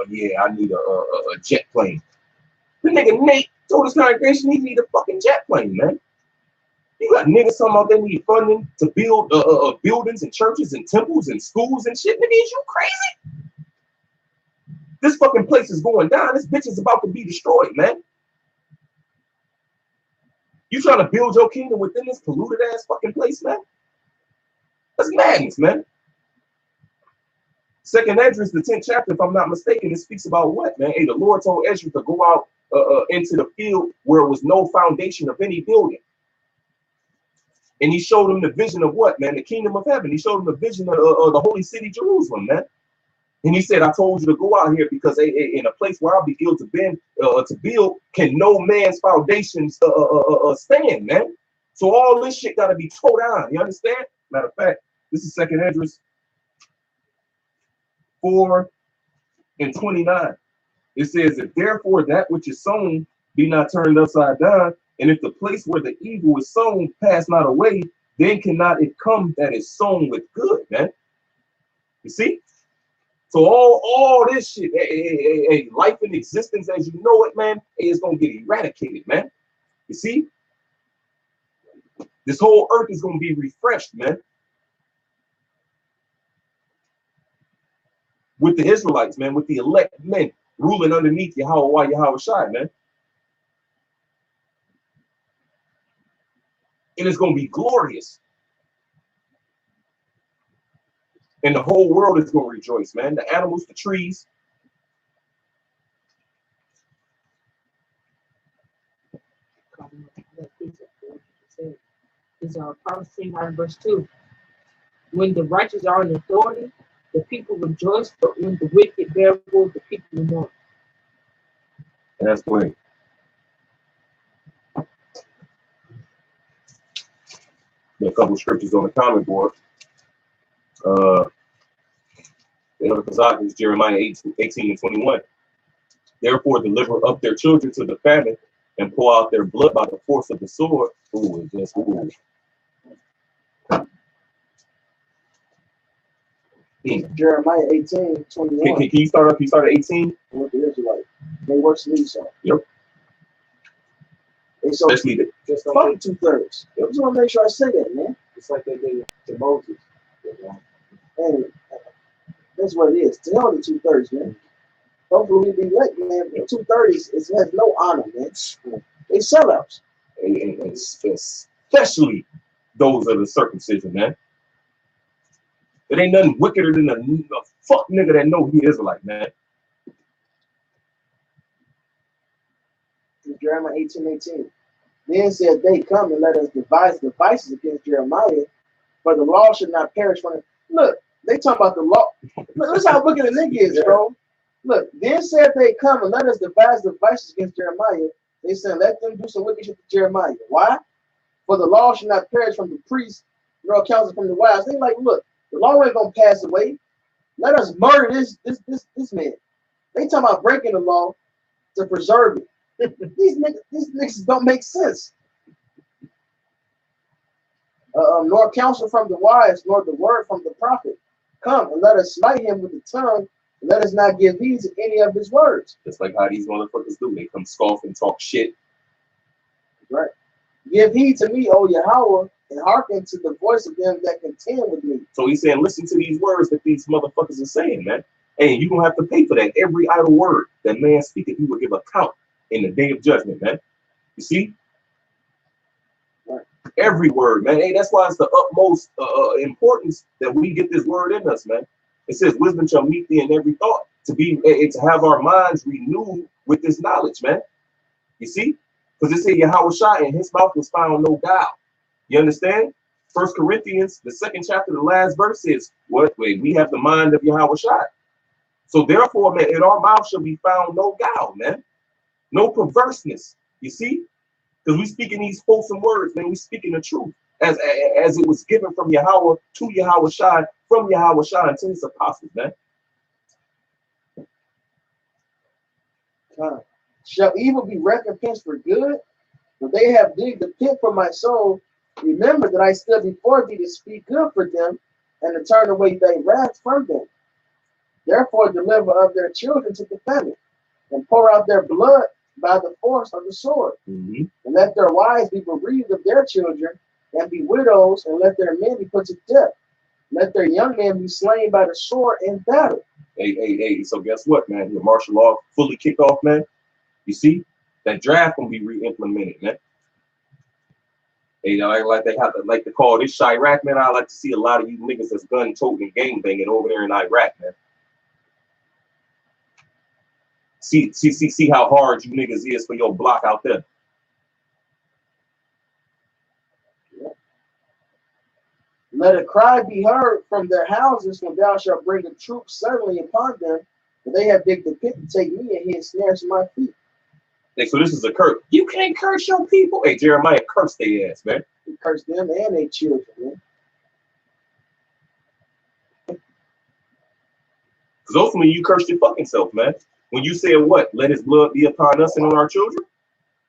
yeah, I need a jet plane. The nigga Nate told his congregation he need a fucking jet plane, man. You got niggas talking about they need funding to build buildings and churches and temples and schools and shit. Nigga, is you crazy? This fucking place is going down. This bitch is about to be destroyed, man. You trying to build your kingdom within this polluted ass fucking place, man? That's madness, man. 2nd Esdras, the 10th chapter, if I'm not mistaken, it speaks about what, man? Hey, the Lord told Esdras to go out into the field where it was no foundation of any building. And he showed him the vision of what, man? The kingdom of heaven. He showed him the vision of the holy city, Jerusalem, man. And he said, I told you to go out here because in a place where I'll be able to build, can no man's foundations stand, man. So all this shit got to be tore down. You understand? Matter of fact, this is 2nd Esdras 4 and 29. It says, if therefore that which is sown be not turned upside down, and if the place where the evil is sown pass not away, then cannot it come that is sown with good, man. You see? So all this shit, life and existence as you know it, man, is gonna get eradicated, man. You see? This whole earth is gonna be refreshed, man. With the Israelites, man, with the elect men ruling underneath Yahweh Shai, man. And it's going to be glorious. And the whole world is going to rejoice, man. The animals, the trees. Is Proverbs 29 verse 2. When the righteous are in authority, the people rejoice, but when the wicked bear rule, the people mourn. And that's great. A couple scriptures on the comment board. The other Kazakh is Jeremiah 18 and 21. Therefore, deliver up their children to the famine and pour out their blood by the force of the sword. Ooh, just ooh. Jeremiah 18, 21. Can you start up? Can you start at 18? What the Israelites? They works in Esau. Yep. so Especially the, Just fuck like the 2/3. I just want to make sure I say that, man. just like they did to Moses. You know? And that's what it is. To hell with the 2/3, man. Hopefully we be late, man. The 2/30s has no honor, man. They sellouts. and especially those of the circumcision, man. It ain't nothing wickeder than a fuck nigga that know he is like, man. Jeremiah 18:18. Then said they, come and let us devise devices against Jeremiah, for the law should not perish from it. Look, they talk about the law. Look, this how wicked a nigga is, bro. Look, then said they, come and let us devise devices against Jeremiah. They said, let them do some wicked shit to Jeremiah. Why? For the law should not perish from the priests, nor counsel from the wise. They like, look, the law ain't gonna pass away. Let us murder this man. They talking about breaking the law to preserve it. These niggas don't make sense. Nor counsel from the wise, nor the word from the prophet. Come and let us smite him with the tongue, and let us not give heed to any of his words. Just like how these motherfuckers do. They come scoff and talk shit. Right. Give heed to me, O Yahweh, and hearken to the voice of them that contend with me. So he's saying, listen to these words that these motherfuckers are saying, man. And you're gonna have to pay for that. Every idle word that man speaketh, he will give account in the day of judgment, man. You see? Right. Every word, man. Hey, that's why it's the utmost importance that we get this word in us, man. It says, wisdom shall meet thee in every thought. To have our minds renewed with this knowledge, man. You see? Because it said Yahweh Shai, in his mouth was found no guile. You understand? 1 Corinthians, the 2nd chapter, the last verse says, what? Wait, we have the mind of Yahweh Shai. So therefore, man, in our mouth shall be found no guile, man. No perverseness. You see? Because we speaking these wholesome words, man. We speaking the truth as it was given from Yahweh to Yahweh Shai, from Yahweh Shai to his apostles, man. Shall evil be recompensed for good? For they have digged a pit for my soul. Remember that I stood before thee to speak good for them, and to turn away thy wrath from them. Therefore deliver of their children to the famine, and pour out their blood by the force of the sword. And let their wives be bereaved of their children, and be widows, and let their men be put to death. Let their young men be slain by the sword in battle. Hey, so guess what, man? The martial law fully kicked off, man. You see? That draft gonna be re-implemented, man. Hey, like they have to like to call this Chirac, man. I like to see a lot of you niggas that's gun toting and gang banging over there in Iraq, man. See how hard you niggas is for your block out there. Let a cry be heard from their houses when thou shalt bring the troops suddenly upon them, for they have digged a pit to take me, and he has snares my feet. Hey, so this is a curse. You can't curse your people. Hey, Jeremiah cursed their ass, man. He cursed them and their children, man. Because ultimately you cursed your fucking self, man. When you said what? Let his blood be upon us and on our children?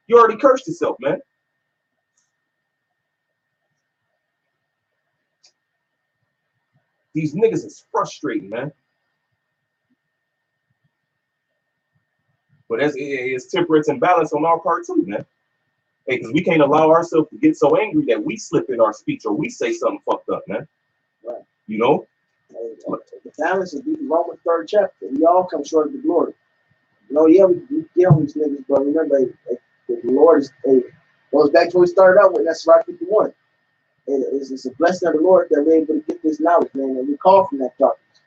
You already cursed yourself, man. These niggas is frustrating, man. But it's temperance and balance on our part too, man. Hey, because we can't allow ourselves to get so angry that we slip in our speech or we say something fucked up, man. Right. You know? The balance is the Romans 3rd chapter. We all come short of the glory. You know, yeah, we get on these niggas, but remember, the Lord is goes back to what we started out with. That's right, 51. It's a blessing of the Lord that we're able to get this knowledge, man, and we call from that darkness.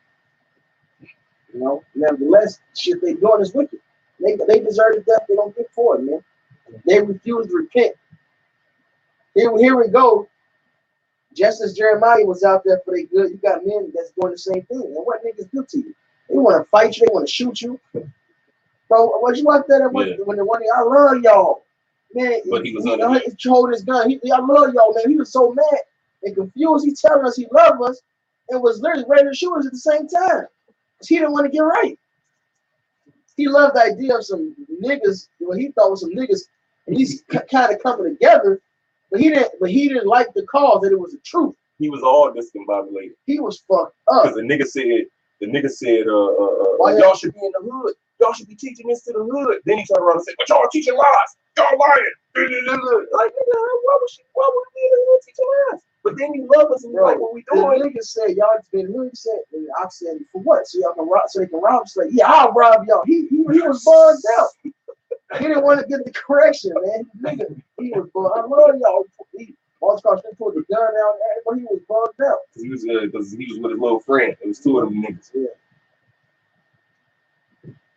You know, nevertheless, shit they doing is wicked. They deserve death. They don't get for it, man. They refuse to repent. Here we go. Just as Jeremiah was out there for their good, you got men that's doing the same thing. And what niggas do to you? They want to fight you. They want to shoot you. Bro, what you out there when the one I love y'all, man. But he was holding his gun. I love y'all, man. He was so mad and confused. He telling us he loved us and was literally ready to shoot us at the same time. He didn't want to get right. He loved the idea of some niggas, what he thought was some niggas at least kind of coming together, but he didn't like the cause that it was the truth. He was all discombobulated. He was fucked up. Because the nigga said, y'all should be in the hood. Y'all should be teaching this to the hood. Then he turned around and said, but y'all teaching lies. Y'all lying. nigga, why would we teach our lies? But then you love us and you like what we The doing. nigga said, y'all been who he said, and I said, for what? So y'all can rob, so they can rob us. Like, yeah, I'll rob y'all. He was bugged out. He didn't want to get the correction, man. Nigga, he was bugged. I love y'all. He Walter Cross put the gun out, but he was bugged out. He was because he was with his little friend. It was two of them niggas. Yeah.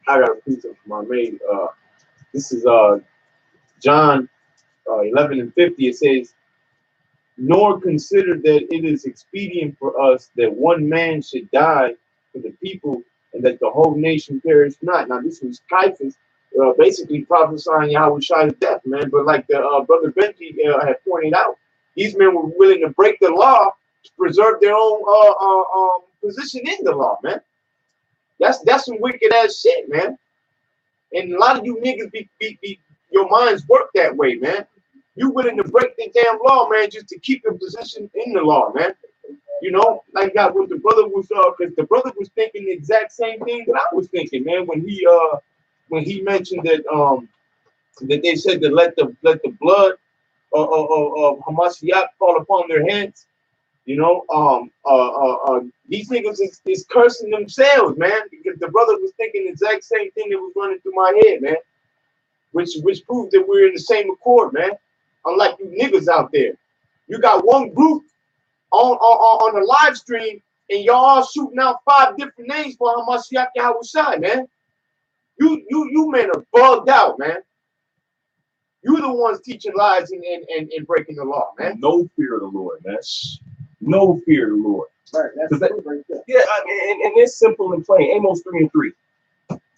I got a piece of my maid. This is John 11:50. It says, "Nor consider that it is expedient for us that one man should die for the people, and that the whole nation perish not." Now, this was Caiaphas, basically prophesying Yahushua's death, man. But like the brother Benji had pointed out, these men were willing to break the law to preserve their own position in the law, man. That's some wicked ass shit, man. And a lot of you niggas be your minds work that way, man. You willing to break the damn law, man, just to keep your position in the law, man. You know, like what the brother was, because the brother was thinking the exact same thing that I was thinking, man, when he mentioned that that they said to let the blood of Hamashiach fall upon their heads. You know, these niggas is cursing themselves, man, because the brother was thinking the exact same thing that was running through my head, man. Which proves that we're in the same accord, man. Unlike you niggas out there, you got one group on the live stream, and y'all all shooting out 5 different names for Hamashiach Yahushai, man. You men are bugged out, man. You the ones teaching lies and breaking the law, man. No fear of the Lord, man. No fear of the Lord. Right, that's that, right there. yeah, and it's simple and plain. Amos 3:3.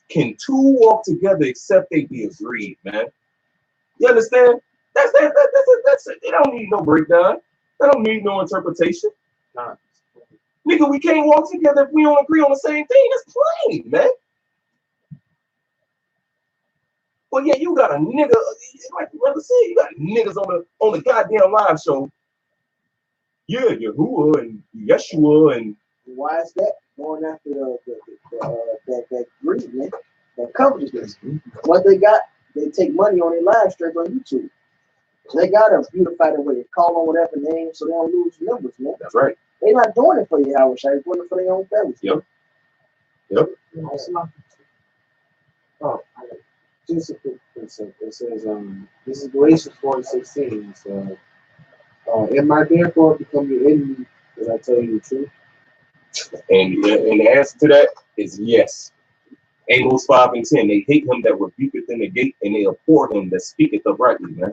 Can two walk together except they be agreed, man? You understand? That's it. It don't need no breakdown. That don't need no interpretation. Nah. Nigga, we can't walk together if we don't agree on the same thing. That's plain, man. Well, yeah, you got a nigga, like the brother said, you got niggas on the goddamn live show. Yeah, Yahuwah and Yeshua and why is that? Going after that greed, man, that covetousness. What they got, they take money on their live stream on YouTube. So they gotta beautify the way they call on whatever name so they don't lose numbers, man. that's right. They're not doing it for you, Howard. They're doing it for their own families. Yep. Oh, just a quick concept. It says, this is Galatians 4:16. So, am I therefore become your enemy as I tell you the truth? And the answer to that is yes. Amos 5:10. They hate him that rebuketh in the gate, and they abhor him that speaketh uprightly, man.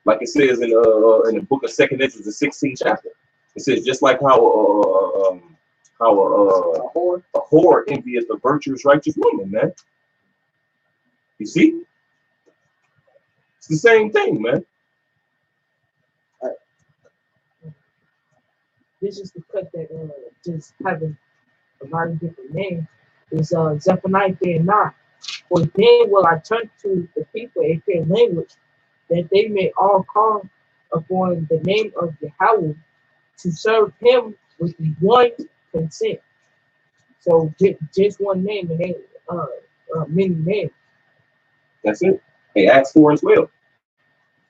Like it says in the book of 2 Ezra, the 16th chapter. It says just like how a whore envieth a virtuous righteous woman, man. You see? It's the same thing, man. This is the cut that just having a lot of different names is Zephaniah 3:9. For then will I turn to the people in their language, that they may all call upon the name of Yahweh to serve him with one consent. So just one name and ain't many names. That's it. Hey, Acts 4:12.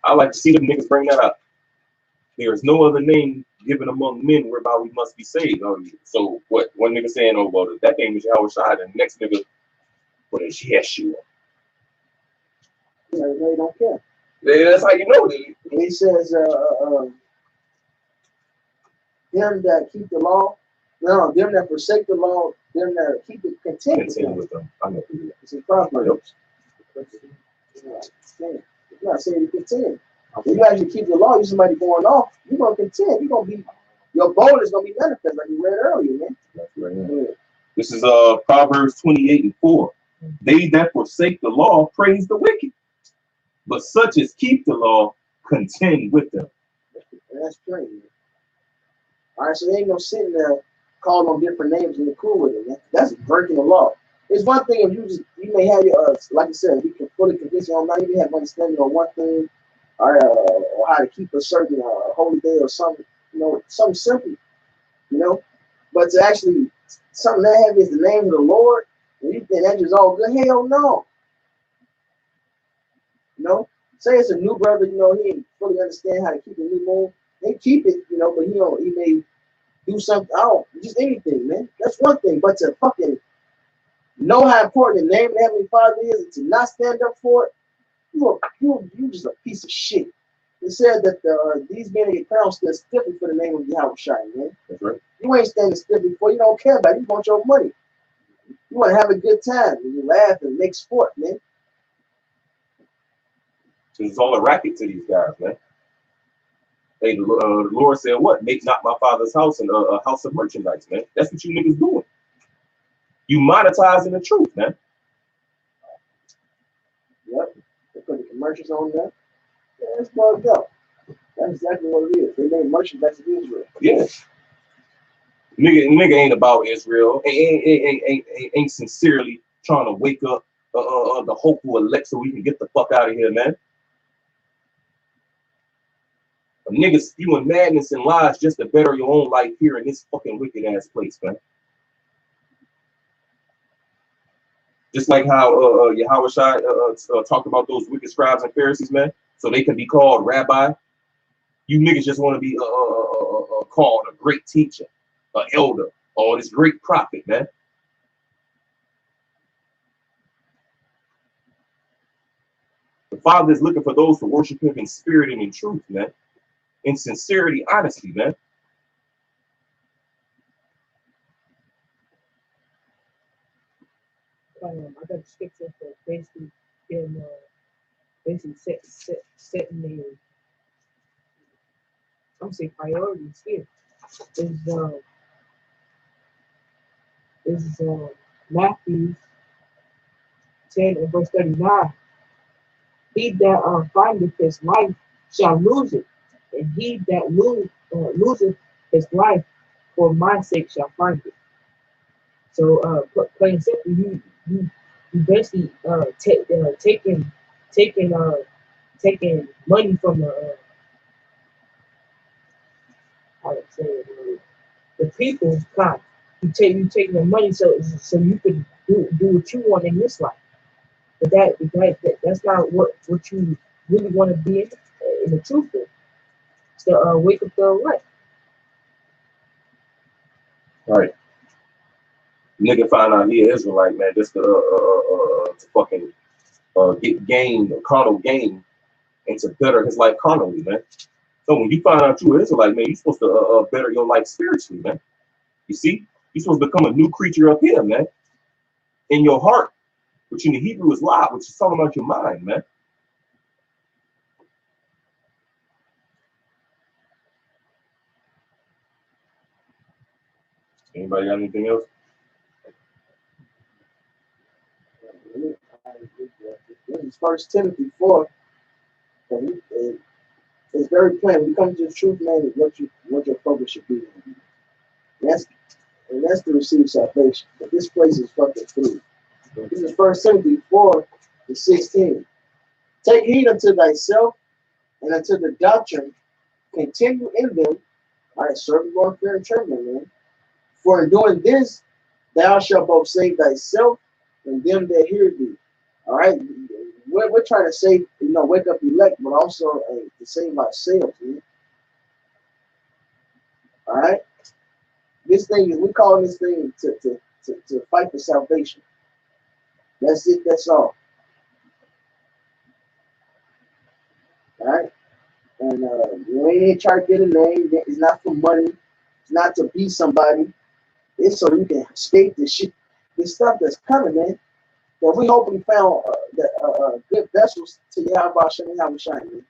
I like to see them niggas bring that up. There is no other name given among men whereby we must be saved. So what? One nigga saying, "Oh well, that name is Yahushua," and the next nigga, "What is Yeshua?" They don't care. That's how you know it. He says, them that keep the law, no, them that forsake the law, them that keep it content with them. I know. It's in Proverbs. It's not saying you contend. If you actually keep the law, you're somebody going off, you're going to contend. You're going to be, your boldness is going to be manifest like you read earlier, man. That's right. Yeah. This is Proverbs 28:4. They that forsake the law praise the wicked, but such as keep the law contend with them. That's crazy. Man. All right, so they ain't gonna sit there calling them different names and you're cool with it, man. That's breaking the law. It's one thing if you may have your like I said, you can fully convince your own mind, you may have understanding on one thing, or how to keep a certain holy day or something, you know, something simple, you know. But to actually something that heavy is the name of the Lord, and you think that's just all good. Hell no. You know, say it's a new brother, you know, he ain't fully understand how to keep a new moon. They keep it, you know, but you know, he may do something. I don't just anything, man. That's one thing, but to fucking know how important the name of the Heavenly Father is and to not stand up for it, you just a piece of shit. It said that these men get crowned still stiffly for the name of Yahweh Shai, man. That's right. You ain't standing stiffly for. You don't care about it. You want your money. You want to have a good time and you laugh and make sport, man. So it's all a racket to these guys, man. Hey, the Lord said, "What? Make not my Father's house and a house of merchandise, man." That's what you niggas doing. You monetizing the truth, man. Yep. They put the commercials on there. Yeah, that's bugged up. That's exactly what it is. They made merchandise of Israel. Yeah. Nigga ain't about Israel. Ain't sincerely trying to wake up the hopeful elect so we can get the fuck out of here, man. Niggas spewing madness and lies just to better your own life here in this fucking wicked ass place, man. Just like how Yahweh Shai talked about those wicked scribes and Pharisees, man, so they can be called rabbi. You niggas just want to be called a great teacher, an elder, or this great prophet, man. The Father is looking for those to worship him in spirit and in truth, man. In sincerity, honesty, man. I got a scripture for basically being setting the I'm saying priorities here. Is Matthew 10 and verse 39. He that findeth his life shall lose it, and he that loseth his life for my sake shall find it. So, plain and simply, you basically taking money from the people's kind. You take the money so you can do what you want in this life. But that's not what you really want to be in the truth of. It's to wake up the elect. Right. Nigga find out he is Israelite, man, just to fucking get gain, carnal gain, and to better his life carnally, man. So when you find out you're Israelite, man, you're supposed to better your life spiritually, man. You see? You're supposed to become a new creature up here, man. In your heart, which in the Hebrew is la, which is talking about your mind, man. Anybody got anything else? This is 1 Timothy 4. It's very plain. When you come to the truth, man, what your focus should be. And that's to receive salvation. But this place is fucking food. This is 1 Timothy 4 and 16. Take heed unto thyself and unto the doctrine. Continue in them. All right, serve the Lord fear and trembling, man. For in doing this, thou shalt both save thyself and them that hear thee. All right, we're trying to save, wake up elect, but also to save ourselves, man. All right, this thing is, we call this thing to fight for salvation. That's it. That's all. All right, and you ain't trying to get a name. It's not for money. It's not to be somebody. It's so you can escape this shit, this stuff that's coming, man. That we hope we found good vessels to Yahweh Shem and Yahweh Shai, man.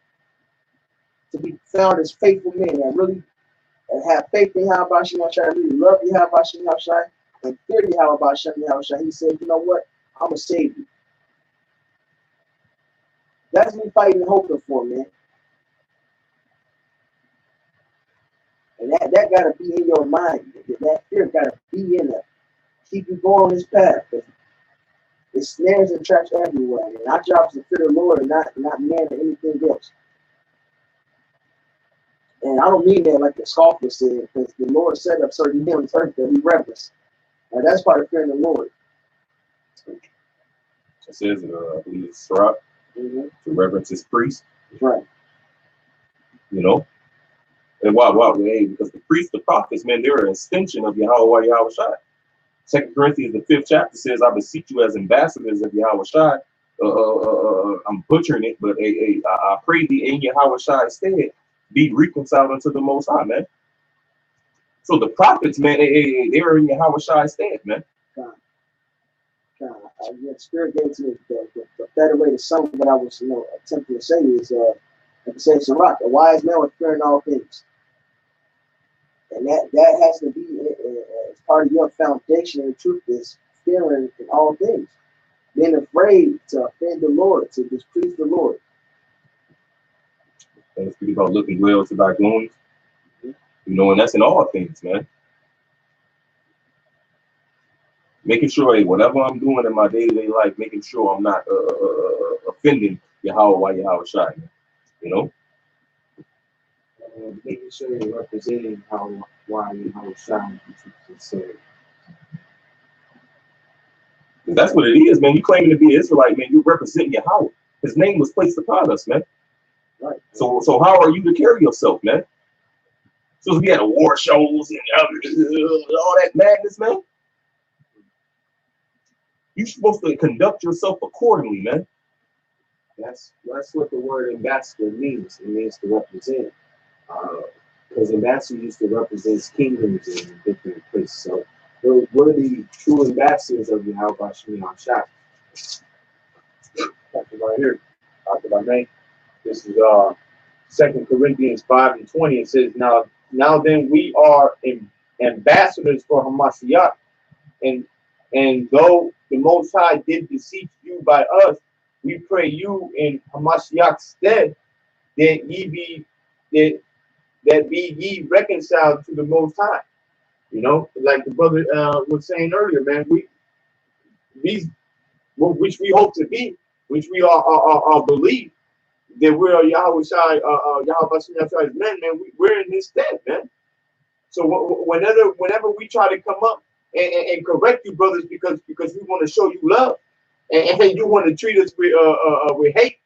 To be found as faithful men that really have faith in Yahweh Shem and Yahweh Shai, really love Yahweh Shem and Yahweh Shai, and fear Yahweh Shem and Yahweh Shai. He said, you know what? I'm going to save you. That's me fighting and hoping for, man. And that got to be in your mind. That fear got to be in there. Keep you going on this path. It's snares and traps everywhere. And our job is to fear the Lord and not man or anything else. And I don't mean that like the scoffer said, because the Lord set up certain hymns earth that we reverence. And that's part of fearing the Lord. It says, I believe it's Sirach Mm-hmm. to reverence his priest, That's right. you know. And why? Hey, because the priests, the prophets, man, they're an extension of Yahweh Yahushua. 2 Corinthians, the 5th chapter says, I beseech you as ambassadors of Yahushua. I'm butchering it, but I pray thee in Yahushua's stead, be reconciled unto the Most High, man. So the prophets, man, they're in Yahushua's stead, man. The Spirit gave to me the better way to sum what I was, attempting to say is, like I said, Sirach, a wise man with fear in all things. And that has to be as part of your foundation and the truth is fearing in all things. Being afraid to offend the Lord, to displease the Lord. And it's about looking well to thy goings, and that's in all things, man. Making sure, hey, whatever I'm doing in my day-to-day life, making sure I'm not offending Yahweh Yahushua, you know. Making sure you're representing why Yahushua is served. That's what it is, man. You claiming to be an Israelite, man. You represent Yahweh. His name was placed upon us, man. Right. So how are you to carry yourself, man? So we had award shows and all that madness, man. You're supposed to conduct yourself accordingly, man. That's what the word ambassador means. It means to represent. Because ambassador used to represent kingdoms in different places. So we're the true ambassadors of Yahweh Shemiah Shah. Right here, talked about name. This is 2 Corinthians 5:20. It says, now then we are ambassadors for Hamashiach, and though the Most High did beseech you by us, we pray you in Hamashiach's stead that be ye reconciled to the Most High. Like the brother was saying earlier, man, which we hope to be, which we are believe that we're Yahweh men, man. We're in His stead, man. So whenever we try to come up and correct you, brothers, because we want to show you love, and you want to treat us with hate,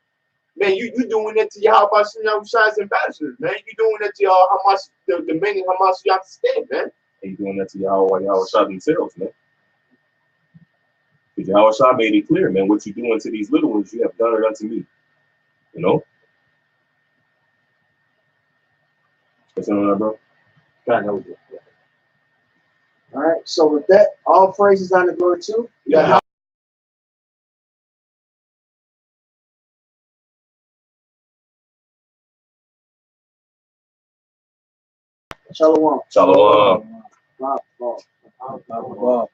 man, you doing that to Yahweh Shemiah's ambassadors, man. You doing that to Hamas, the men in Hamas stead, man. And you're doing that to Yahweh Yahushua themselves, man. Because Yahushua made it clear, man, what you're doing to these little ones, you have done it unto me. You know? What's on that, bro? All right. So with that, all praises on the glory too. Yeah. Shalom. Shalom. Wow. Wow.